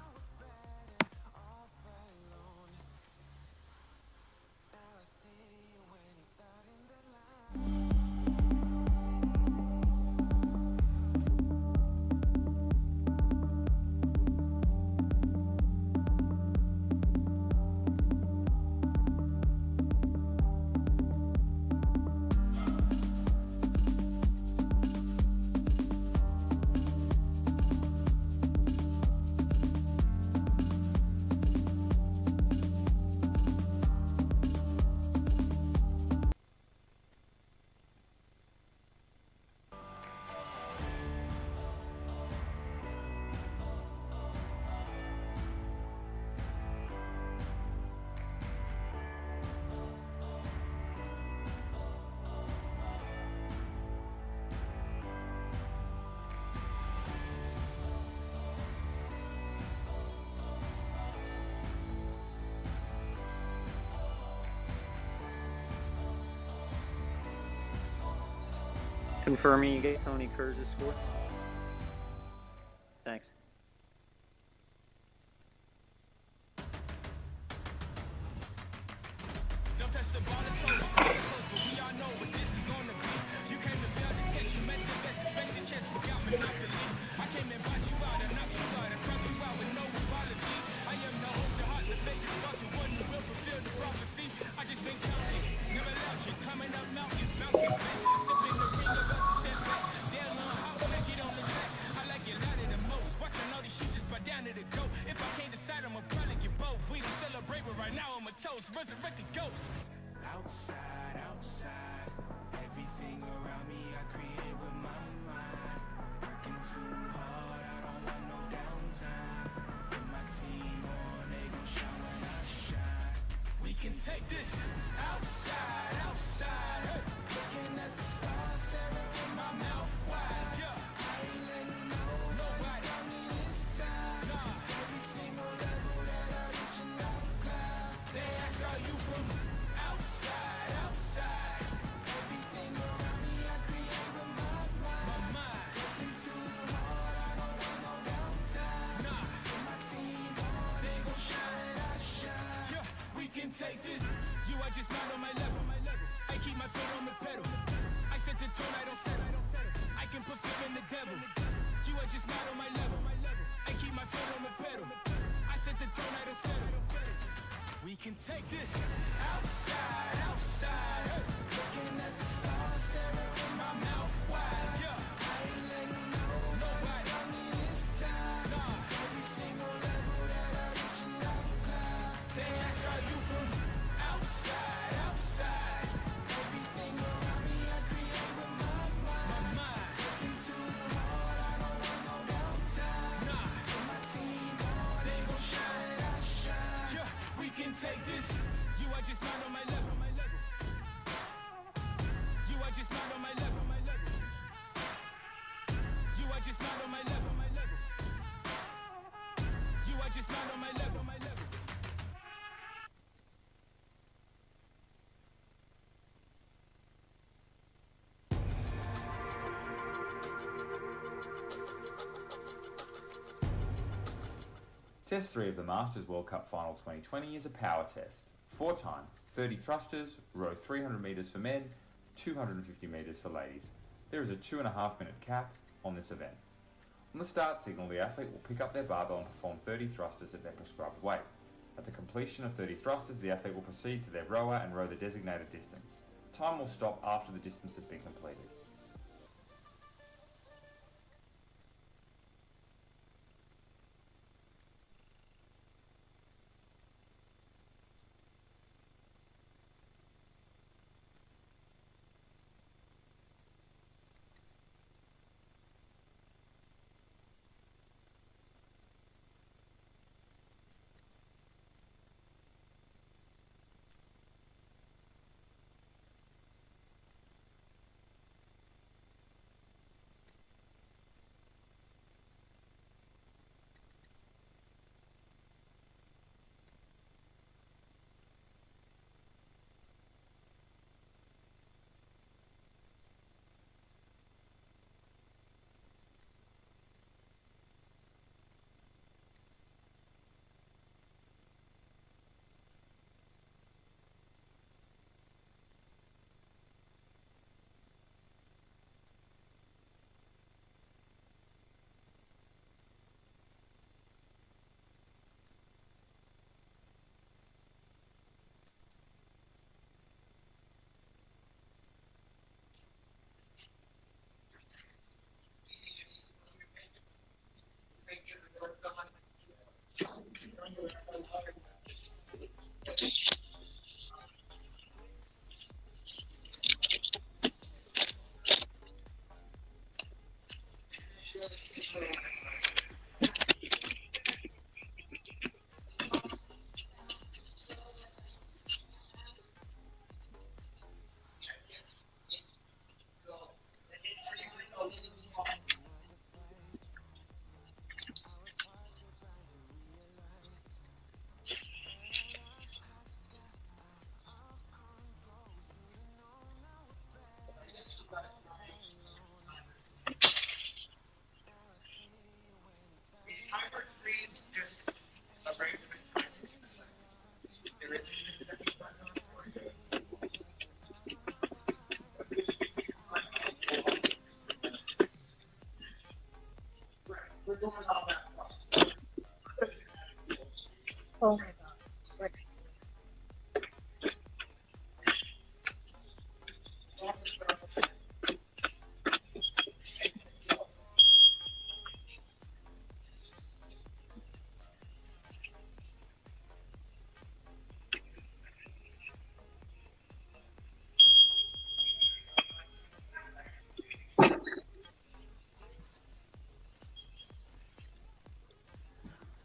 Confirming you get Tony Kurz's score. Thanks. Don't touch the ball, it's so close, but we all know what this is gonna be. You came to build the taste, you met the best, expect the chest, pick out monopoly. I came and bought you out and knocked you out and crunk you out with no apologies. I am the hope, the heart, the faith, the spark, the one who will fulfill the prophecy. I just been counting, never lounging, climbing up mountains, bouncing back, step in the ring, about to step back. Damn, how when I get on the track, I like it louder than most. Watching all these shooters buy down to the goat. If I can't decide, I'ma probably get both. We don't celebrate, but right now I'm a toast, resurrected ghost. Outside, outside, everything around me I create with my mind. Working too hard, I don't want no downtime. Put my team on, they gon' shine when I shine. We can take this outside, outside. Hey. Looking at the stars, staring with my mouth wide. Yeah. I ain't letting nobody stop me this time. Nah. Every single level that I reach and I climb. They ask, are you from outside, outside? Everything around me I create with my mind. Working too hard, I don't want no downtime. Nah. Put my team on, they gon' shine and I shine. Yeah, we can take this. You are just not on my level. I keep my foot on the pedal. I set the tone, I don't settle. I can put fear in the devil. You are just not on my level. I keep my foot on the pedal. I set the tone, I don't settle. We can take this outside, outside. Hey. Looking at the stars, staring with my mouth wide. Yeah. I ain't letting nobody stop me this time. Nah. Every single level that I reach and I climb. They ask, are you from outside, outside? Everything around me I create with my mind. Working too hard, I don't want no downtime. Nah. Put my team on, they gon' shine and I shine. Yeah. We can take this. You are just not on my level. You are just not on my level. You are just not on my level. You are just not on my level. Test 3 of the Masters World Cup Final 2020 is a power test. 4-time, 30 thrusters, row 300 metres for men, 250 metres for ladies. There is a 2.5 minute cap on this event. On the start signal, the athlete will pick up their barbell and perform 30 thrusters at their prescribed weight. At the completion of 30 thrusters, the athlete will proceed to their rower and row the designated distance. Time will stop after the distance has been completed. Oh my god. What?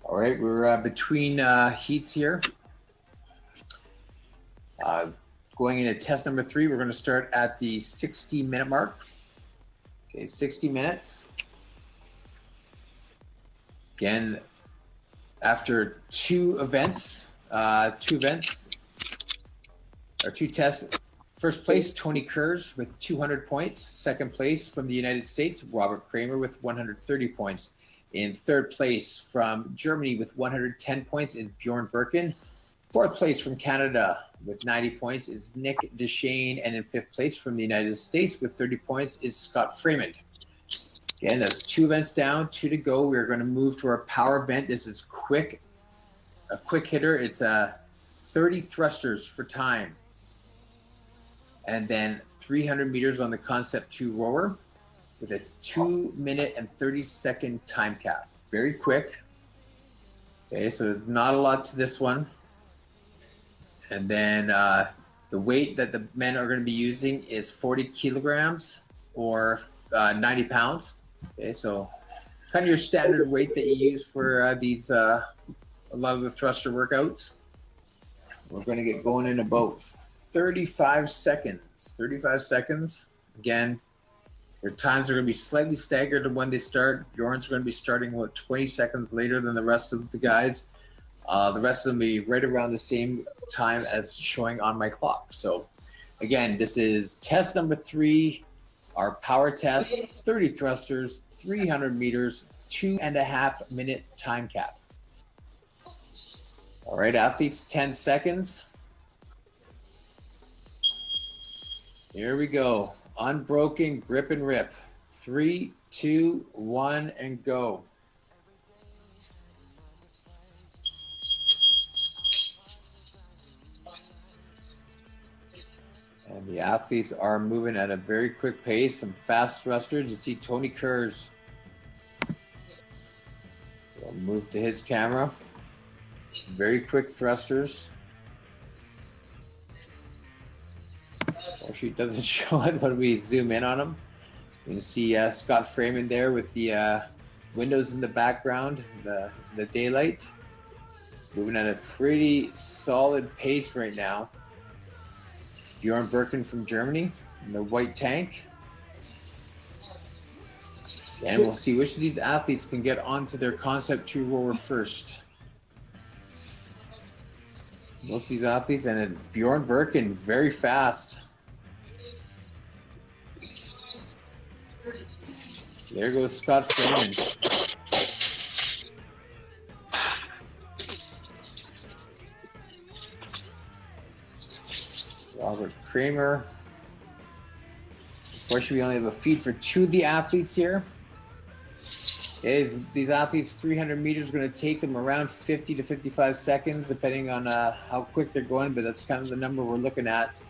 All right, we're between heats here. Going into test number 3, we're going to start at the 60-minute mark. Okay, 60 minutes. Again, after two tests. First place, Tony Kurz with 200 points. Second place from the United States, Robert Kramer with 130 points. In third place from Germany with 110 points is Bjorn Birken. Fourth place from Canada with 90 points is Nick Deshane. And in fifth place from the United States with 30 points is Scott Freeman. Again, that's 2 events down, 2 to go. We're going to move to our power event. This is a quick hitter. It's 30 thrusters for time. And then 300 meters on the Concept 2 rower with a 2-minute and 30-second time cap. Very quick. Okay, so not a lot to this one. And then the weight that the men are going to be using is 40 kilograms or 90 pounds. Okay, so kind of your standard weight that you use for these, a lot of the thruster workouts. We're going to get going in about 35 seconds. 35 seconds. Again, their times are going to be slightly staggered to when they start. Bjorn's going to be starting about 20 seconds later than the rest of the guys. The rest of them will be right around the same time as showing on my clock. So again, this is test number 3, our power test, 30 thrusters, 300 meters, 2.5-minute time cap. All right, athletes, 10 seconds. Here we go. Unbroken grip and rip. 3, 2, 1, and go. And the athletes are moving at a very quick pace. Some fast thrusters. You see Tony Kurz. We'll move to his camera. Very quick thrusters. Actually, it doesn't show it when we zoom in on him. You can see Scott Freeman there with the windows in the background, the daylight. Moving at a pretty solid pace right now. Bjorn Birken from Germany in the white tank. And we'll see which of these athletes can get onto their Concept 2 rower first. Most of these athletes, and then Bjorn Birken, very fast. There goes Scott Freeman. Robert Kramer. Unfortunately, we only have a feed for 2 of the athletes here. Okay, these athletes, 300 meters is going to take them around 50 to 55 seconds, depending on how quick they're going, but that's kind of the number we're looking at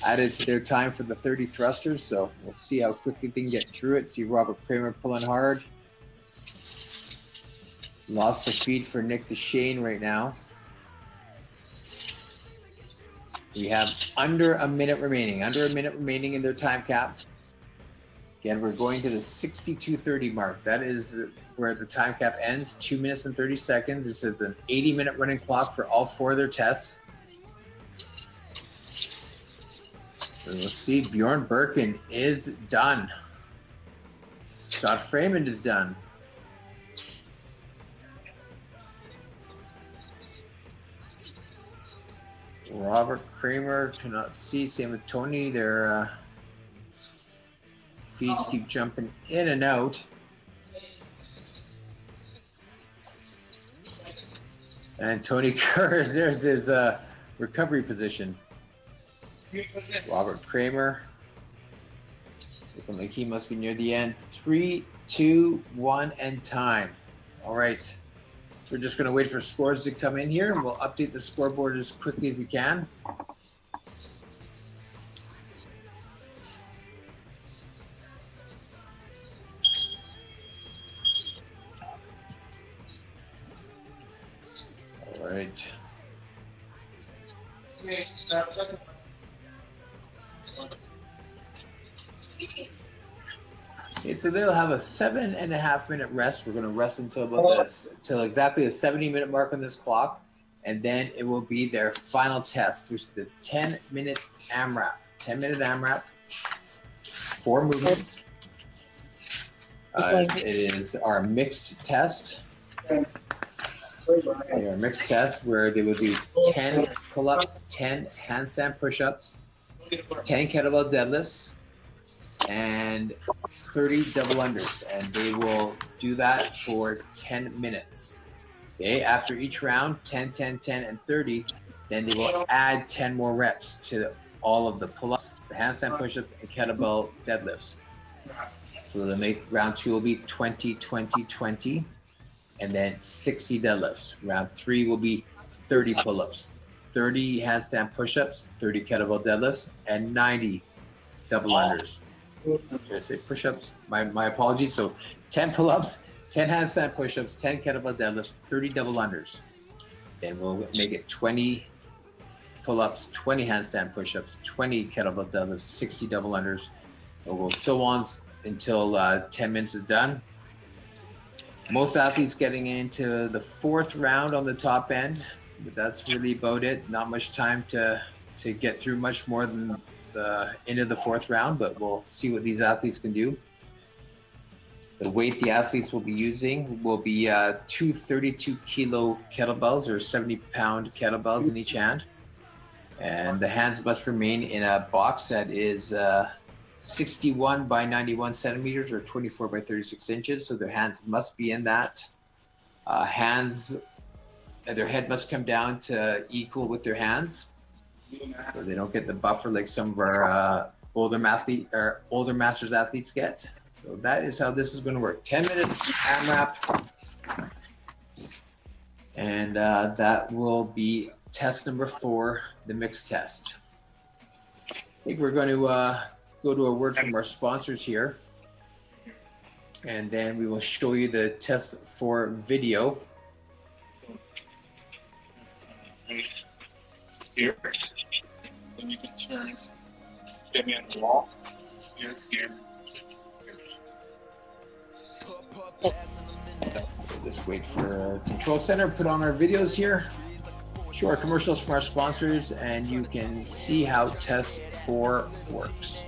added to their time for the 30 thrusters. So we'll see how quickly they can get through it. See Robert Kramer pulling hard. Lots of feed for Nick Deshane right now. We have under a minute remaining in their time cap. Again, we're going to the 62:30 mark. That is where the time cap ends, 2 minutes and 30 seconds. This is an 80-minute running clock for all 4 of their tests. And let's see, Bjorn Birken is done. Scott Freeman is done. Robert Kramer, cannot see. Same with Tony. Their feeds keep jumping in and out. And Tony Kurz, there's his recovery position. Robert Kramer. Looking like he must be near the end. 3, 2, 1, and time. All right. we're just going to wait for scores to come in here, and we'll update the scoreboard as quickly as we can. All right. Okay, so they'll have a 7.5 minute rest. We're going to rest until about this, till exactly the 70-minute mark on this clock, and then it will be their final test, which is the 10-minute AMRAP. 10-minute AMRAP, 4 movements. It is our mixed test. Our mixed test where they will do 10 pull-ups, 10 handstand push-ups, 10 kettlebell deadlifts, and 30 double unders, and they will do that for 10 minutes. Okay, after each round, 10, 10, 10, and 30, then they will add 10 more reps to all of the pull-ups, the handstand push-ups, and kettlebell deadlifts. So the make round 2 will be 20, 20, 20, and then 60 deadlifts. Round 3 will be 30 pull-ups, 30 handstand push-ups, 30 kettlebell deadlifts, and 90 double unders. Should I say push-ups? My apologies. So 10 pull-ups, 10 handstand push-ups, 10 kettlebell deadlifts, 30 double unders. Then we'll make it 20 pull-ups, 20 handstand push-ups, 20 kettlebell deadlifts, 60 double unders. We'll go so on until 10 minutes is done. Most athletes getting into the 4th round on the top end, but that's really about it. Not much time to get through much more than the end of the 4th round, but we'll see what these athletes can do. The weight the athletes will be using will be 2 32-kilo kettlebells or 70-pound kettlebells in each hand. And the hands must remain in a box that is 61 by 91 centimeters or 24 by 36 inches. So their hands must be in that. Their head must come down to equal with their hands, so they don't get the buffer like some of our older masters athletes get. So that is how this is going to work. 10-minute AMRAP, and that will be test number 4, the mixed test. I think we're going to go to a word from our sponsors here, and then we will show you the test 4 video. Here, then you can turn, get me on the wall, here, here. So just wait for control center, put on our videos here, show our commercials from our sponsors, and you can see how test 4 works.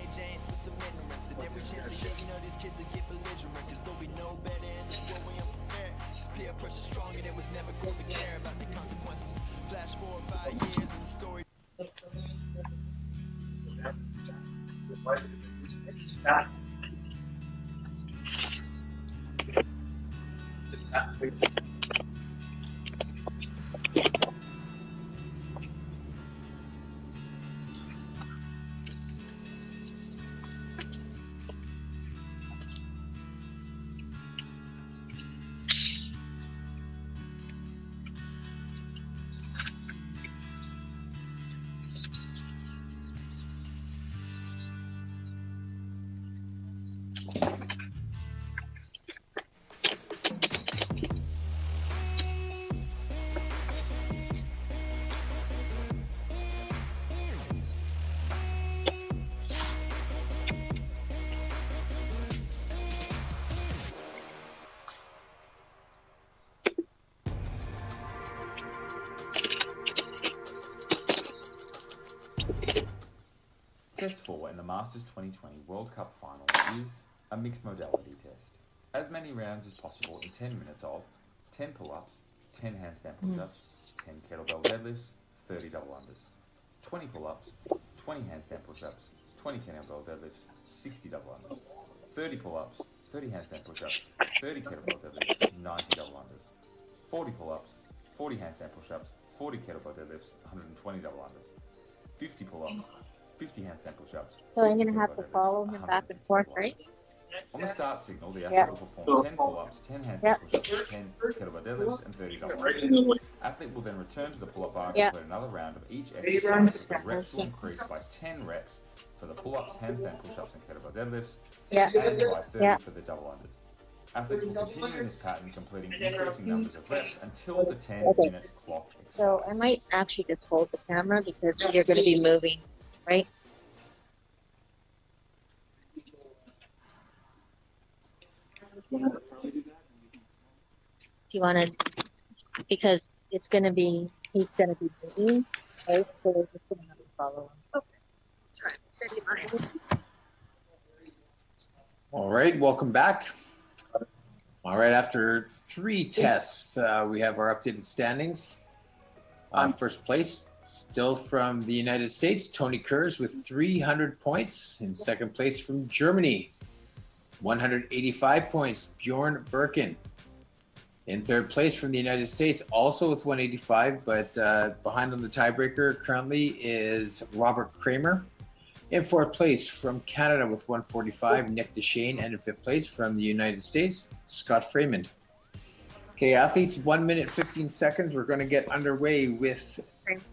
Test 4 in the Masters 2020 World Cup final is a mixed modality test. As many rounds as possible in 10 minutes of 10 pull-ups, 10 handstand push-ups, 10 kettlebell deadlifts, 30 double unders, 20 pull-ups, 20 handstand push-ups, 20 kettlebell deadlifts, 60 double unders, 30 pull-ups, 30 handstand push-ups, 30 kettlebell deadlifts, 90 double unders, 40 pull-ups, 40 handstand push-ups, 40 kettlebell deadlifts, 120 double unders, 50 pull-ups, 50 handstand push-ups. So I'm gonna have to follow him back and forth, right? On the start signal, the athlete Yeah. will perform 10 pull-ups, 10 handstand push-ups, 10 kettlebell deadlifts, and 30 double Right in unders. the way. Athlete will then return to the pull-up bar and Yeah. complete another round of each exercise. The reps will increase by 10 reps for the pull-ups, handstand push-ups, and kettlebell deadlifts, Yeah. and by 30 Yeah. for the double unders. Athletes will continue in this pattern, completing increasing numbers of reps until the 10-minute clock expires. So I might actually just hold the camera because you're going to be moving, right? Do you want to, because it's going to be, he's going to be moving, right? So we're just going to have to follow him. Okay. Try and steady mine. All right, welcome back. All right, after 3 tests, we have our updated standings. First place, still from the United States, Tony Kurz with 300 points. In second place from Germany, 185 points, Bjorn Birken. In third place from the United States, also with 185, but behind on the tiebreaker currently is Robert Kramer. In fourth place from Canada with 145, Nick Deshane. And in fifth place from the United States, Scott Freeman. Okay, athletes, 1 minute, 15 seconds. We're going to get underway with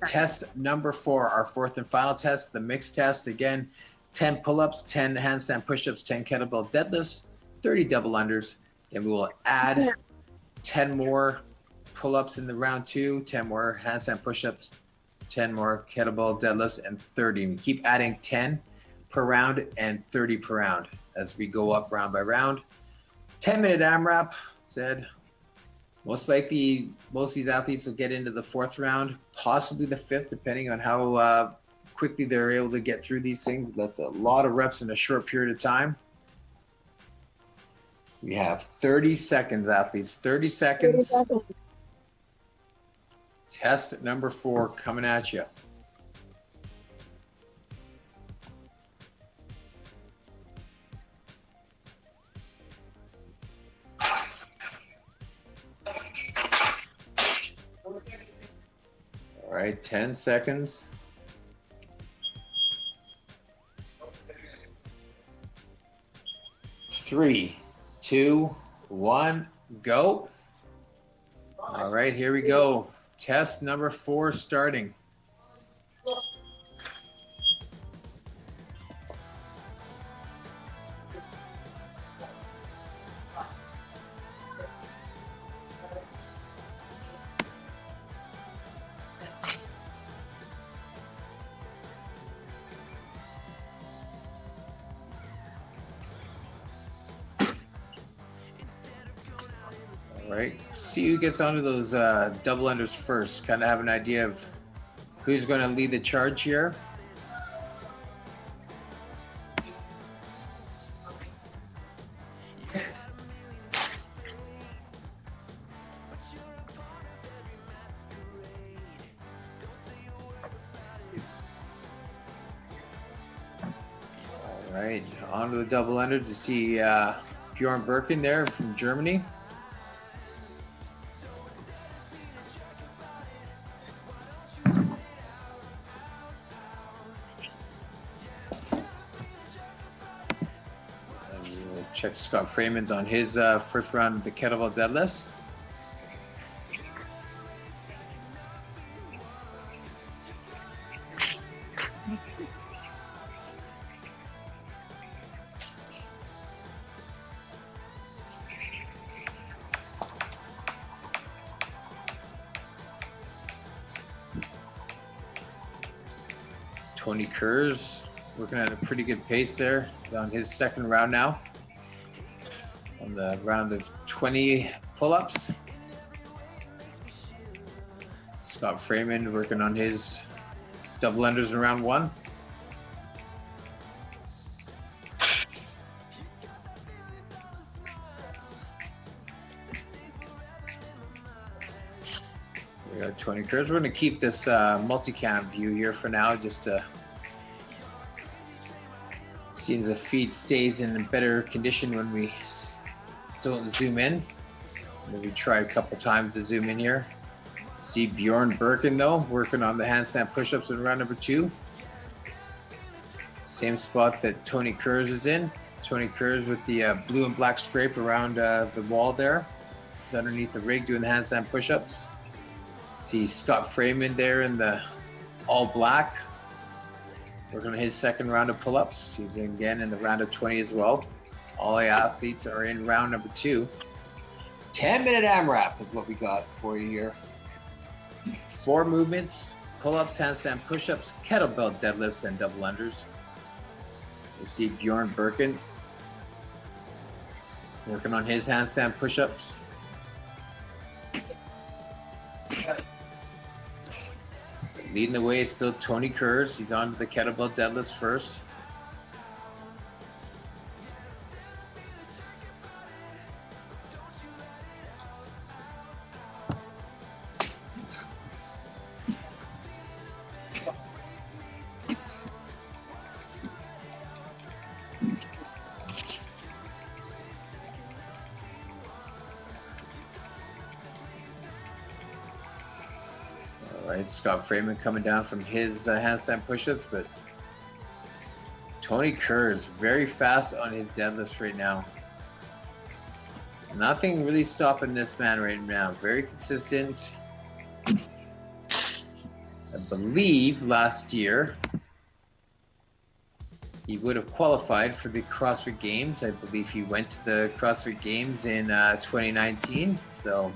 test number 4, our fourth and final test, the mixed test. Again, 10 pull-ups, 10 handstand push-ups, 10 kettlebell deadlifts, 30 double unders. And we will add 10 more pull-ups in the round 2, 10 more handstand push-ups, 10 more kettlebell deadlifts, and 30. We keep adding 10 per round and 30 per round as we go up round by round. 10-minute AMRAP said. Most likely, most of these athletes will get into the 4th round, possibly the 5th, depending on how quickly they're able to get through these things. That's a lot of reps in a short period of time. We have 30 seconds, athletes. 30 seconds. Test number 4 coming at you. All right, 10 seconds. Three, two, one, go. All right, here we go. Test number 4 starting. All right, see who gets onto those double unders first. Kind of have an idea of who's going to lead the charge here. All right, onto the double under to see Bjorn Birken there from Germany. Check Scott Freeman's on his first round of the kettlebell deadlifts. Tony Kurz working at a pretty good pace there on his second round now. On the round of 20 pull-ups. Scott Freeman working on his double unders in round 1. We got 20 curves. We're going to keep this multicam view here for now, just to see if the feed stays in better condition when we don't zoom in. Maybe try a couple times to zoom in here. See Bjorn Birken though, working on the handstand push-ups in round number 2. Same spot that Tony Kurz is in. Tony Kurz with the blue and black stripe around the wall there. He's underneath the rig doing the handstand push-ups. See Scott Freeman there in the all black, working on his second round of pull-ups. He's again in the round of 20 as well. All the athletes are in round number 2. 10-minute AMRAP is what we got for you here. 4 movements: pull-ups, handstand push-ups, kettlebell deadlifts, and double unders. You see Bjorn Birken working on his handstand push-ups. Leading the way is still Tony Kurz. He's on to the kettlebell deadlifts first. Right, Scott Freeman coming down from his handstand push-ups, but Tony Kurz very fast on his deadlifts right now. Nothing really stopping this man right now. Very consistent. I believe last year he would have qualified for the CrossFit Games. I believe he went to the CrossFit Games in 2019. So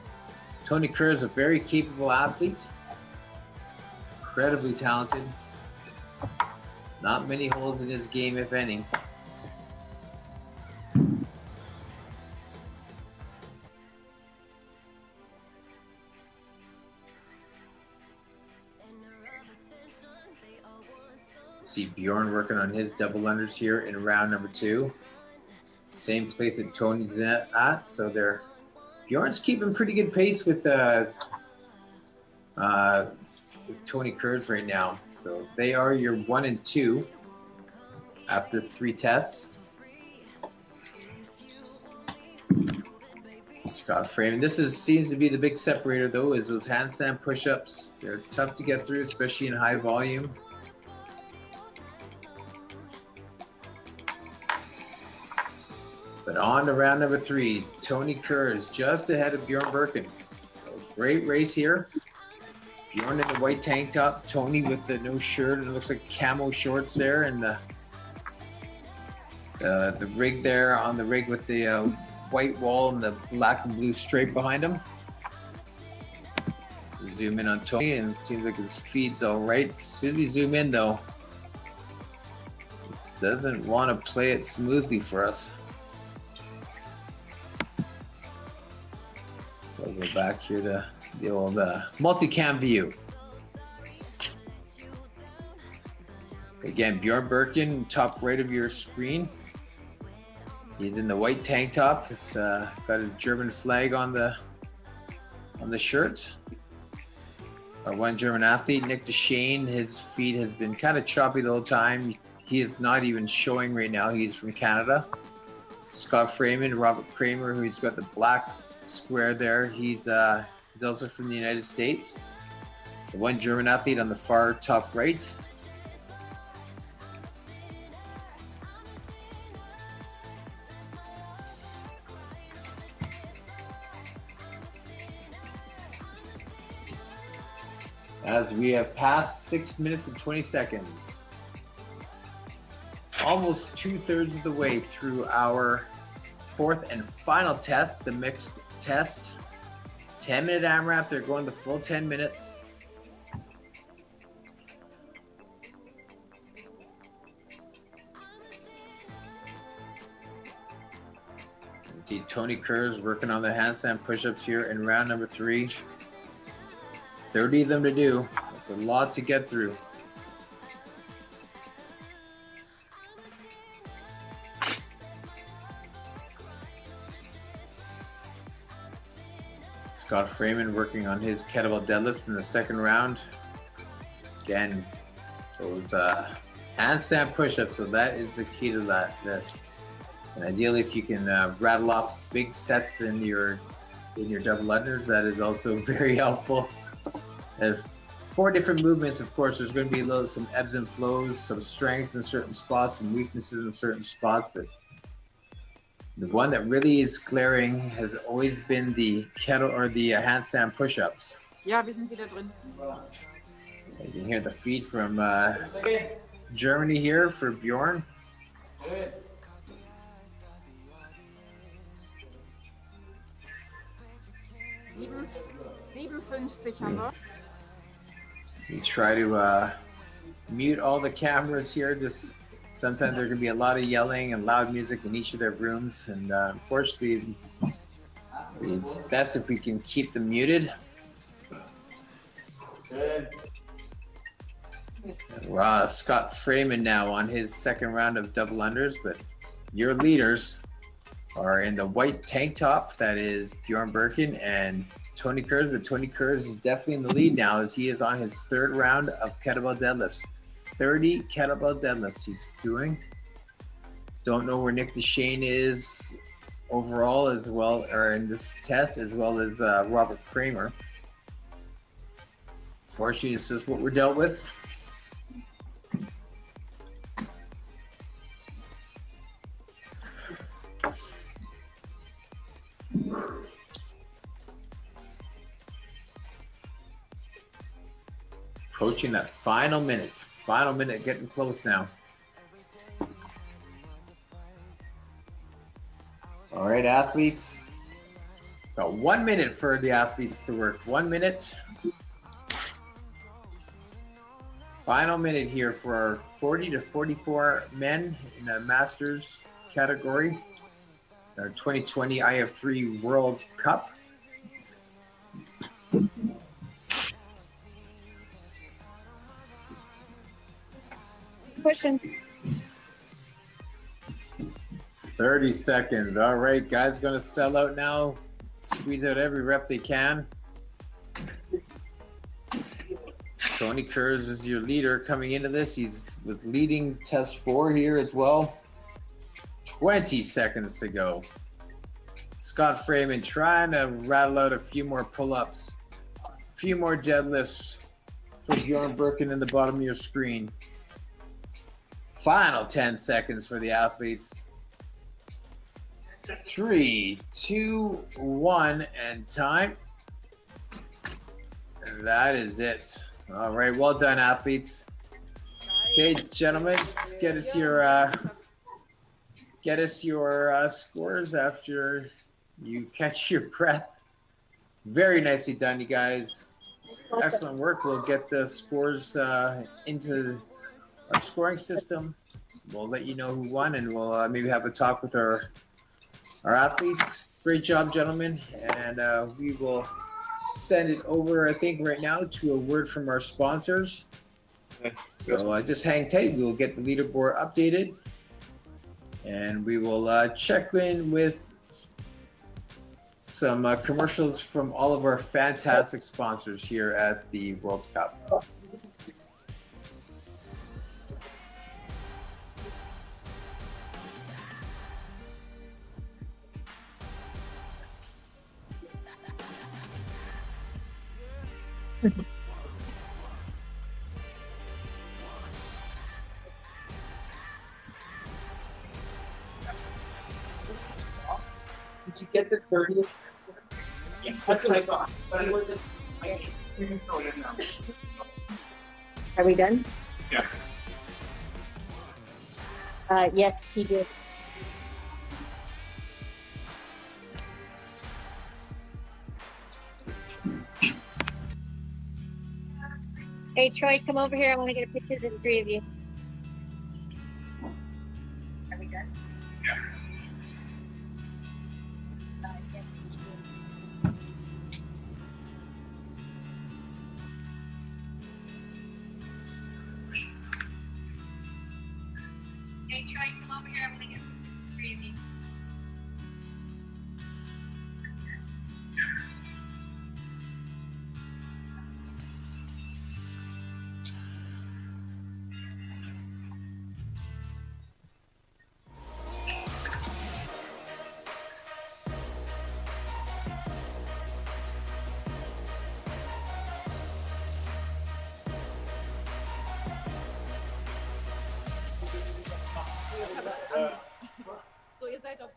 Tony Kurz, a very capable athlete. Incredibly talented. Not many holes in his game, if any. See Bjorn working on his double unders here in round number 2. Same place that Tony's at, so they're Bjorn's keeping pretty good pace with Tony Kurz right now. So they are your 1 and 2 after 3 tests. Scott Freeman. This seems to be the big separator though, is those handstand push-ups. They're tough to get through, especially in high volume. But on to round number 3, Tony Kurz just ahead of Bjorn Birken. So great race here. Bjorn in the white tank top, Tony with the no shirt, and it looks like camo shorts there, and the rig there on the rig with the white wall and the black and blue stripe behind him. Zoom in on Tony, and it seems like his feed's all right. As soon as we zoom in, though, it doesn't want to play it smoothly for us. We'll go back here to the old multicam view. Again, Bjorn Birken, top right of your screen. He's in the white tank top. It's got a German flag on the shirt. Our one German athlete, Nick DeShane, his feed has been kind of choppy the whole time. He is not even showing right now. He's from Canada. Scott Freeman, Robert Kramer, who's got the black square there. He's also from the United States. The one German athlete on the far top right. As we have passed 6 minutes and 20 seconds. Almost 2/3 of the way through our 4th and final test, the mixed test. 10-minute AMRAP, they're going the full 10 minutes. See Tony Kurz working on the handstand push-ups here in round number 3. 30 of them to do. That's a lot to get through. Scott Freeman working on his kettlebell deadlifts in the second round. Again, those handstand push-ups, so that is the key to this. And ideally, if you can rattle off big sets in your double unders, that is also very helpful. There's 4 different movements, of course. There's going to be some ebbs and flows, some strengths in certain spots, some weaknesses in certain spots, but The one that really is glaring has always been the kettle or the handstand push-ups. Ja, wir sind wieder drin. You can hear the feed from Germany here for Bjorn. 57 haben wir. We try to mute all the cameras here. Just sometimes there can be a lot of yelling and loud music in each of their rooms, and unfortunately, it's best if we can keep them muted. Scott Freeman now on his second round of double unders, but your leaders are in the white tank top. That is Bjorn Birkin and Tony Kurz, but Tony Kurz is definitely in the lead now as he is on his third round of kettlebell deadlifts. 30 kettlebell deadlifts he's doing. Don't know where Nick DeShane is overall as well, or in this test, as well as Robert Kramer. Fortunately, this is what we're dealt with. Approaching that final minute. Final minute, getting close now. All right, athletes. Got 1 minute for the athletes to work. 1 minute. Final minute here for our 40 to 44 men in the Masters category. Our 2020 iF3 World Cup. Pushing. 30 seconds. All right, guys, gonna sell out now. Squeeze out every rep they can. Tony Kurz is your leader coming into this. He's with leading test 4 here as well. 20 seconds to go. Scott Freeman trying to rattle out a few more pull-ups, a few more deadlifts for Bjorn Birkin in the bottom of your screen. Final 10 seconds for the athletes. 3, 2, 1, and time. And that is it. All right, well done, athletes. Okay, gentlemen, let's get us your scores after you catch your breath. Very nicely done, you guys. Excellent work. We'll get the scores into our scoring system. We'll let you know who won, and we'll maybe have a talk with our athletes. Great job, gentlemen, and we will send it over, I think, right now to a word from our sponsors. So just hang tight. We will get the leaderboard updated, and we will check in with some commercials from all of our fantastic sponsors here at the World Cup. Did you get the 30th? Yeah, that's what I thought. But it wasn't. You can throw it in now. Are we done? Yeah. Yes, he did. Hey, Troy, come over here. I want to get a picture of the three of you. Are we done? Yeah. Yes, he did. Hey, Troy, come over here. I want to get a picture of the three of you.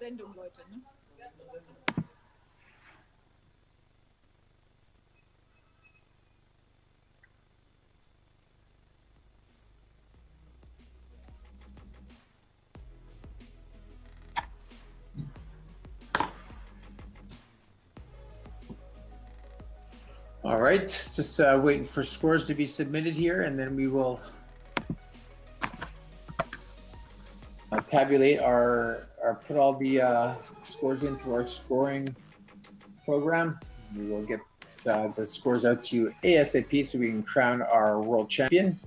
Sendung, Leute, ne? All right, just waiting for scores to be submitted here, and then we will tabulate put all the scores into our scoring program. We will get the scores out to you ASAP so we can crown our world champion.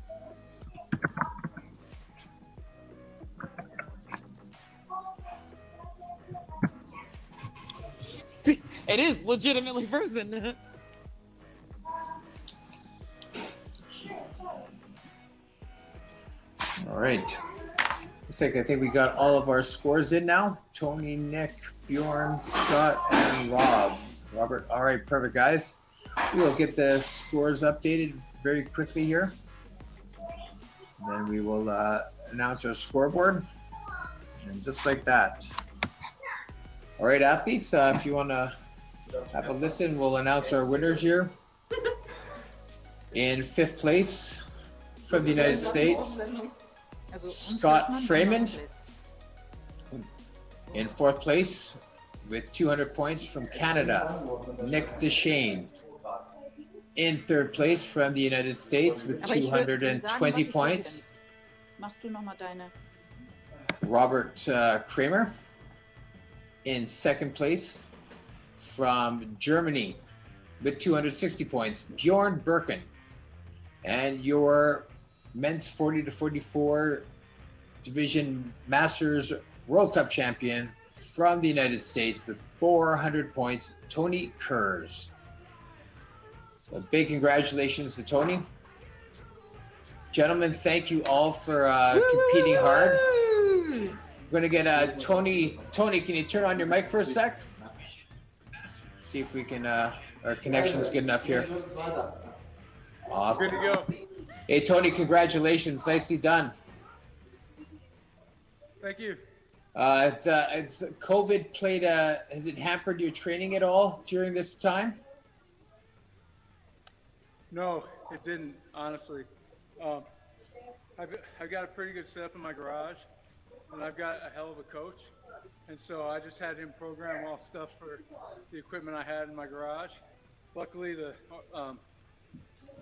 It is legitimately frozen. All right. Looks like I think we got all of our scores in now. Tony, Nick, Bjorn, Scott, and Robert. All right, perfect, guys. We'll get the scores updated very quickly here. And then we will announce our scoreboard. And just like that. All right, athletes, if you want to have a listen, we'll announce our winners here. In 5th place from the United States, Scott Freeman. In 4th place with 200 points from Canada, Nick Deshane. In 3rd place from the United States with 220 points, Machst du noch mal deine? Robert Kramer. In 2nd place from Germany with 260 points, Bjorn Birken. And your men's 40 to 44 division Masters World Cup champion from the United States with 400 points, Tony Kurz. So big congratulations to Tony. Gentlemen, thank you all for competing hard. We're going to get Tony. Tony, can you turn on your mic for a sec? See if we can, our connection's good enough here. Awesome. Good to go. Hey, Tony, congratulations. Nicely done. Thank you. It's COVID played has it hampered your training at all during this time? No, it didn't, honestly. I've got a pretty good setup in my garage, and I've got a hell of a coach. And so I just had him program all stuff for the equipment I had in my garage. Luckily, the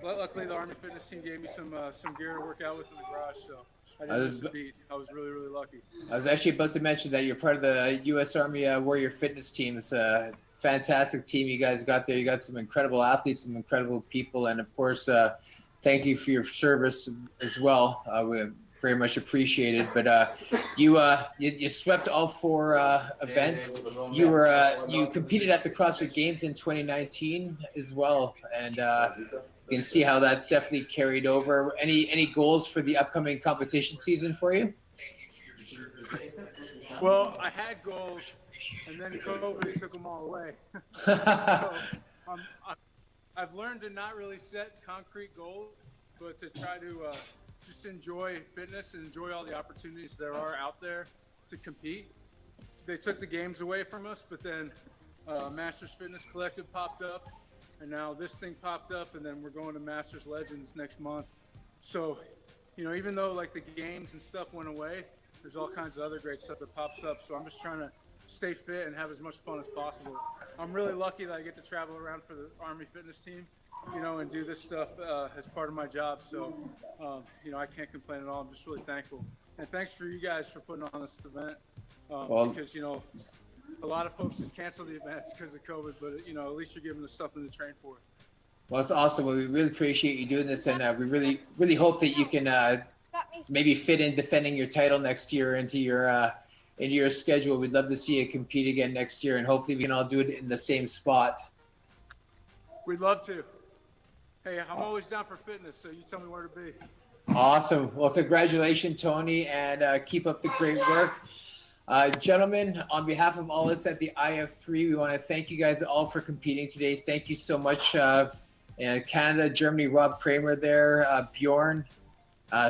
Army Fitness team gave me some gear to work out with in the garage, so I didn't miss a beat. I was really, really lucky. I was actually about to mention that you're part of the U.S. Army Warrior Fitness team. It's a fantastic team you guys got there. You got some incredible athletes, some incredible people, and of course, thank you for your service as well. We very much appreciate it. But you swept all 4 events. You competed at the CrossFit Games in 2019 as well, and you can see how that's definitely carried over. Any goals for the upcoming competition season for you? Well, I had goals, and then COVID took them all away. So I've learned to not really set concrete goals, but to try to just enjoy fitness and enjoy all the opportunities there are out there to compete. They took the games away from us, but then Masters Fitness Collective popped up, and now this thing popped up, and then we're going to Masters Legends next month. So, even though like the games and stuff went away, there's all kinds of other great stuff that pops up. So I'm just trying to stay fit and have as much fun as possible. I'm really lucky that I get to travel around for the Army Fitness team, and do this stuff as part of my job. So, I can't complain at all. I'm just really thankful. And thanks for you guys for putting on this event. Because, a lot of folks just cancel the events because of COVID, but, at least you're giving us something to train for. Well, it's awesome. Well, we really appreciate you doing this, and we really, really hope that you can maybe fit in defending your title next year into your schedule. We'd love to see you compete again next year, and hopefully we can all do it in the same spot. We'd love to. Hey, I'm always down for fitness, so you tell me where to be. Awesome. Well, congratulations, Tony, and keep up the great work. Gentlemen, on behalf of all of us at the iF3, we want to thank you guys all for competing today. Thank you so much. Canada, Germany, Rob Kramer there, Bjorn,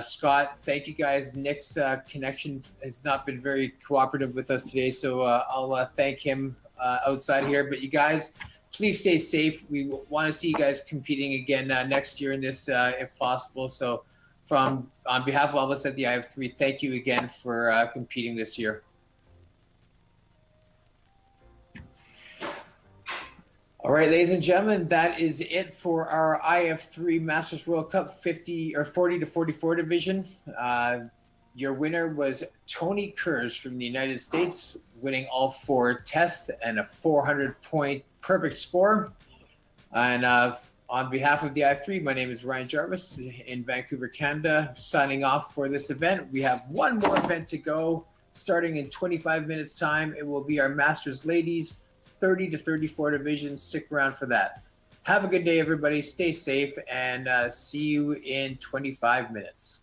Scott, thank you guys. Nick's connection has not been very cooperative with us today, so I'll thank him outside here. But you guys, please stay safe. We want to see you guys competing again next year in this, if possible. So, on behalf of all of us at the iF3, thank you again for competing this year. All right, ladies and gentlemen, that is it for our iF3 Masters World Cup 40 to 44 division. Your winner was Tony Kurz from the United States, winning all 4 tests and a 400-point perfect score. And on behalf of the iF3, my name is Ryan Jarvis in Vancouver, Canada, signing off for this event. We have one more event to go, starting in 25 minutes' time. It will be our Masters Ladies 30 to 34 division. Stick around for that. Have a good day, everybody. Stay safe, and see you in 25 minutes.